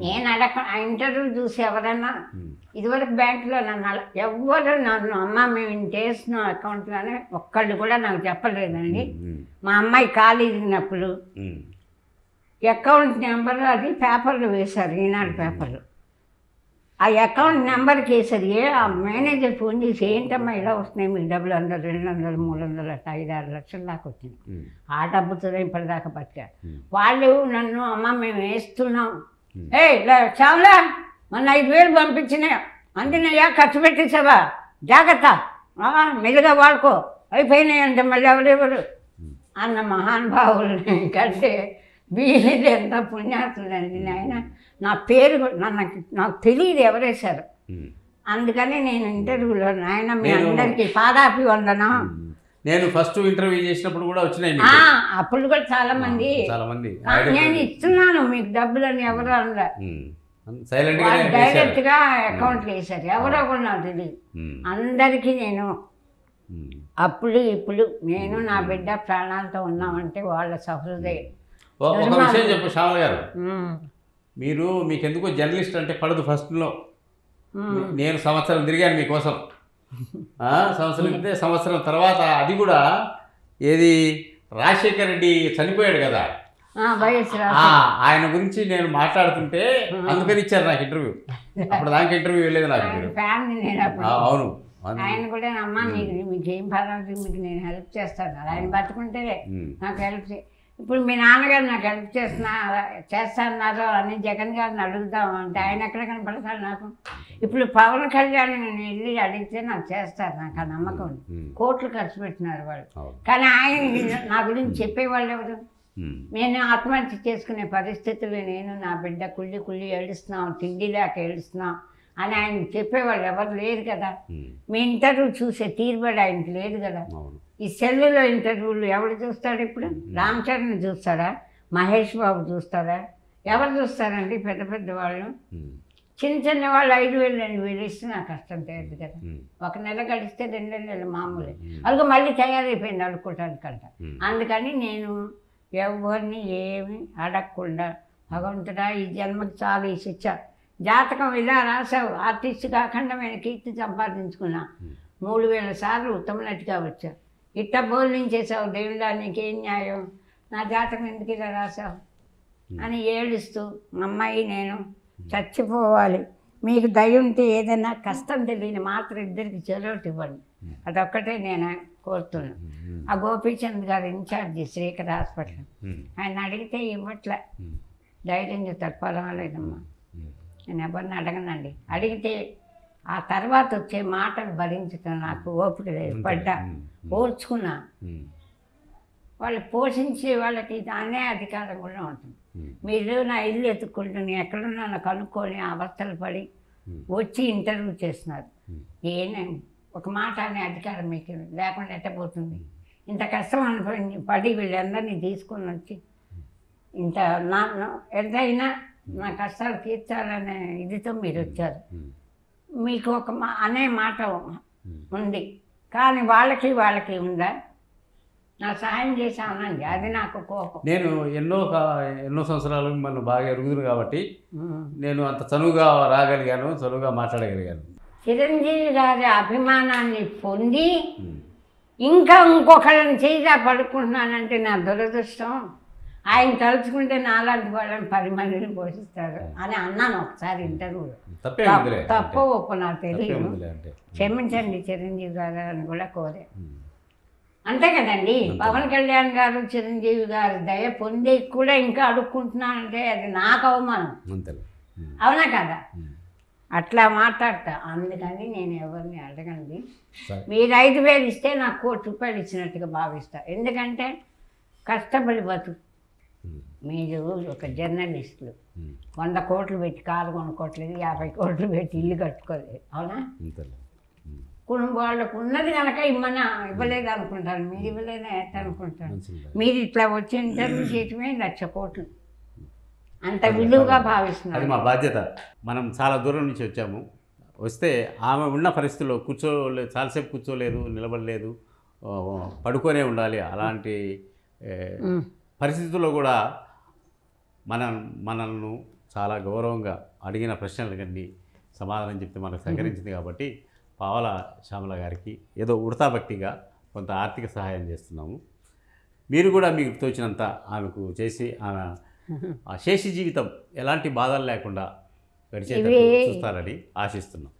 S2: నేను ఆ ఇంటర్వ్యూ చూసి ఎవరన్నా ఇదివరకు బ్యాంకులో ఎవ్వరు నన్ను అమ్మ మేము ఇంత వేస్తున్నాం అకౌంట్లోనే ఒక్కళ్ళు కూడా నాకు చెప్పలేదండి. మా అమ్మాయి ఖాళీ ఇరిగినప్పుడు అకౌంట్ నెంబర్ అది పేపర్లు వేశారు, ఈనాడు పేపర్లు. ఆ అకౌంట్ నెంబర్కి వేసారు. ఆ మేనేజర్ ఫోన్ చేసి ఏంటమ్మా ఇలా వస్తున్నాయి మీకు డబ్బులు 100, 200, 300 అట్లా 5-6 లక్షల దాకా వచ్చింది. ఆ డబ్బుతో ఇప్పటిదాకా బతికారు. వాళ్ళు నన్ను అమ్మ మేము వేస్తున్నాం, ఇలా చావులా మొన్న 5000 పంపించినా అందునయ్యా ఖర్చు పెట్టేసావా జాగ్రత్త మెల్లిగా వాడుకో అయిపోయినాయి అంటే మళ్ళీ ఎవరెవరు అన్న మహానుభావుల్ని కంటే వీళ్ళు ఎంత పుణ్యాతులండి నాయన. నా పేరు నాకు తెలియదు ఎవరేశారు. అందుకని నేను ఇంటర్వ్యూలో నాయన మీ అందరికీ పాదాపి వందనం.
S3: నేను ఫస్ట్ ఇంటర్వ్యూ చేసినప్పుడు కూడా వచ్చినాయి
S2: అప్పుడు కూడా చాలా మంది నేను ఇస్తున్నాను మీకు డబ్బులని ఎవరు అనరా, డైరెక్ట్గా అకౌంట్లు వేశారు. ఎవరో కూడా నాకు తెలియదు. అందరికీ నేను అప్పుడు ఇప్పుడు నేను నా బిడ్డ ప్రాణాలతో ఉన్నామంటే వాళ్ళ సహృదయం.
S3: ఒక విషయం చెప్పు శ్యామల గారు, మీకెందుకో జర్నలిస్ట్ అంటే పడదు ఫస్ట్లో. నేను సంవత్సరం తిరిగాను మీకోసం. సంవత్సరం తిరిగితే సంవత్సరం తర్వాత అది కూడా ఏది రాజశేఖర రెడ్డి చనిపోయాడు కదా, ఆయన గురించి నేను మాట్లాడుతుంటే అందుకని ఇచ్చారు నాకు ఇంటర్వ్యూ. అప్పుడు దానికి ఇంటర్వ్యూ వెళ్ళేది నాకు. అవును,
S2: ఆయన కూడా అమ్మ మీకు ఏం పర్వాలేదు మీకు నేను హెల్ప్ చేస్తాను. ఆయన బతుకుంటే నాకు హెల్ప్ ఇప్పుడు మీ నాన్నగారు నాకు హెల్ప్ చేస్తున్నారు అని జగన్ గారిని అడుగుదాం అంటే ఆయన ఎక్కడ కనపడతాడు నాకు. ఇప్పుడు పవన్ కళ్యాణ్ నేను వెళ్ళి అడిగితే నాకు చేస్తారు, నాకు ఆ నమ్మకం ఉంది. కోట్లు ఖర్చు పెట్టినారు వాళ్ళు, కానీ ఆయన నా గురించి చెప్పేవాళ్ళు ఎవరు? నేను ఆత్మహత్య చేసుకునే పరిస్థితుల్లో నేను నా బిడ్డ కుళ్ళి ఏడుస్తున్నాం, తిండి లేక ఏడుస్తున్నాం అని ఆయన చెప్పేవాళ్ళు ఎవరు లేరు కదా. మీ ఇంటర్వ్యూ చూసే తీరుబడి ఆయనకి లేదు కదా. ఈ సెల్లులో ఇంటర్వ్యూలు ఎవరు చూస్తాడు? ఇప్పుడు రామ్ చరణ్ చూస్తాడా, మహేష్ బాబు చూస్తాడా, ఎవరు చూస్తారండి? పెద్ద పెద్ద వాళ్ళు. చిన్న వాళ్ళు 5000, 2000 ఇస్తే నాకు కష్టం తెలియదు కదా. ఒక నెల గడిస్తే 2 నెలలు మామూలే. అలాగే మళ్ళీ తయారైపోయింది అడుక్కోవటానికంట. అందుకని నేను ఎవరిని ఏమి అడగకుండా భగవంతుడా ఈ జన్మకి చాలు ఈ శిక్ష. జాతకం ఇలా రాసావు, ఆర్టిస్ట్ కాకుండా నేను కీర్తి సంపాదించుకున్నా, 3000 సార్లు ఉత్తమ నటిగా వచ్చా, ఇట్ట బోధించేసావు దేవుడా నీకేం న్యాయం, నా జాతకం ఎందుకు ఇలా రాసావు అని ఏడుస్తూ అమ్మాయి నేను చచ్చిపోవాలి, మీకు దయ ఉంటే ఏదైనా కష్టం తెలియని మాత్రం ఇద్దరికి చెరోటి ఇవ్వండి, అదొక్కటే నేను కోరుతున్నాను. ఆ గోపీచంద్ గారు ఇన్ఛార్జి శ్రీకర్ హాస్పిటల్, ఆయన అడిగితే ఇవ్వట్లే, ధైర్యంగా తప్పలేదమ్మా. నేను ఎవరిని అడగనండి, అడిగితే ఆ తర్వాత వచ్చే మాటలు భరించడం నాకు ఓపిక లేదు. పడ్డా ఓర్చుకున్నా. వాళ్ళు పోషించే వాళ్ళకి అనే అధికారం కూడా ఉంటుంది. మీరు నా ఇల్లు ఎత్తుక్కుంటుని ఎక్కడున్నా కనుక్కొని అవస్థలు పడి వచ్చి ఇంటర్వ్యూ చేస్తున్నారు. ఏనే ఒక మాట అనే అధికారం మీకు లేకుండా ఎట్టబోతుంది? ఇంత కష్టం అనుభవించి పడి వీళ్ళందరినీ తీసుకొని వచ్చి ఇంత ఎంతైనా నా కష్టాలు తీర్చాలనే ఇదితో మీరు వచ్చారు. మీకు ఒక అనే మాట ఉంది, కానీ వాళ్ళకి ఉందా? నా సహాయం చేశానండి, అది నాకు కోపం.
S3: నేను ఎన్నో సంవత్సరాలు మిమ్మల్ని బాగా ఎరుగుదును కాబట్టి నేను అంత చనువుగా రాగలిగాను, చనువుగా మాట్లాడగలిగాను.
S2: చిరంజీవి గారి అభిమానాన్ని పొంది ఇంకా ఇంకొకళ్ళని చేయిగా పడుకుంటున్నానంటే నా దురదృష్టం. ఆయన తలుచుకుంటే నాలాంటి వాళ్ళని 10 మందిని పోషిస్తారు అని అన్నాను ఒకసారి ఇంటర్వ్యూలో. తప్పు ఒప్పు నాకు తెలియదు, క్షమించండి చిరంజీవి గారు అని కూడా కోరే. అంతే కదండి, పవన్ కళ్యాణ్ గారు చిరంజీవి గారు దయ పొంది కూడా ఇంకా అడుక్కుంటున్నానంటే అది నాకు అవమానం, అవునా కదా? అట్లా మాట్లాడతా. అందుకని నేను ఎవరిని అడగండి.
S3: సరే.
S2: మీరు 5,000 ఇస్తే నాకు ₹1,00,000 ఇచ్చినట్టుగా భావిస్తా. ఎందుకంటే కష్టపడి బతుకు. మీరు ఒక జర్నలిస్టులు 100 కోట్లు పెట్టి కారు కొనుక్కోవట్లేదు, 50 కోట్లు పెట్టి ఇల్లు కట్టుకోలేదు. అవునా?
S3: అంతేలే.
S2: కుటుంబ వాళ్ళకు ఉన్నది కనుక ఇవ్వలేదు అనుకుంటారు. మీరు ఇవ్వలేదా అనుకుంటారు.
S3: మంచిది.
S2: మీరు ఇట్లా వచ్చి ఇంటర్వ్యూ చేయటమే 1,00,000 కోట్లు. అంత విలువగా
S3: అది
S2: భావిస్తున్నారు.
S3: మా బాధ్యత. మనం చాలా దూరం నుంచి వచ్చాము. వస్తే ఆమె ఉన్న పరిస్థితుల్లో కూర్చోలేదు, చాలాసేపు కూర్చోలేదు, నిలబడలేదు, పడుకొనే ఉండాలి. అలాంటి పరిస్థితుల్లో కూడా మనల్ని చాలా గౌరవంగా అడిగిన ప్రశ్నలకన్నీ సమాధానం చెప్తే మనకు సహకరించింది. కాబట్టి పావల శ్యామల గారికి ఏదో ఉడతా భక్తిగా కొంత ఆర్థిక సహాయం చేస్తున్నాము. మీరు కూడా మీకు తోచినంత ఆమెకు చేసి ఆమె ఆ శేషి జీవితం ఎలాంటి బాధలు లేకుండా గడిచేటట్టు చూస్తారని ఆశిస్తున్నాం.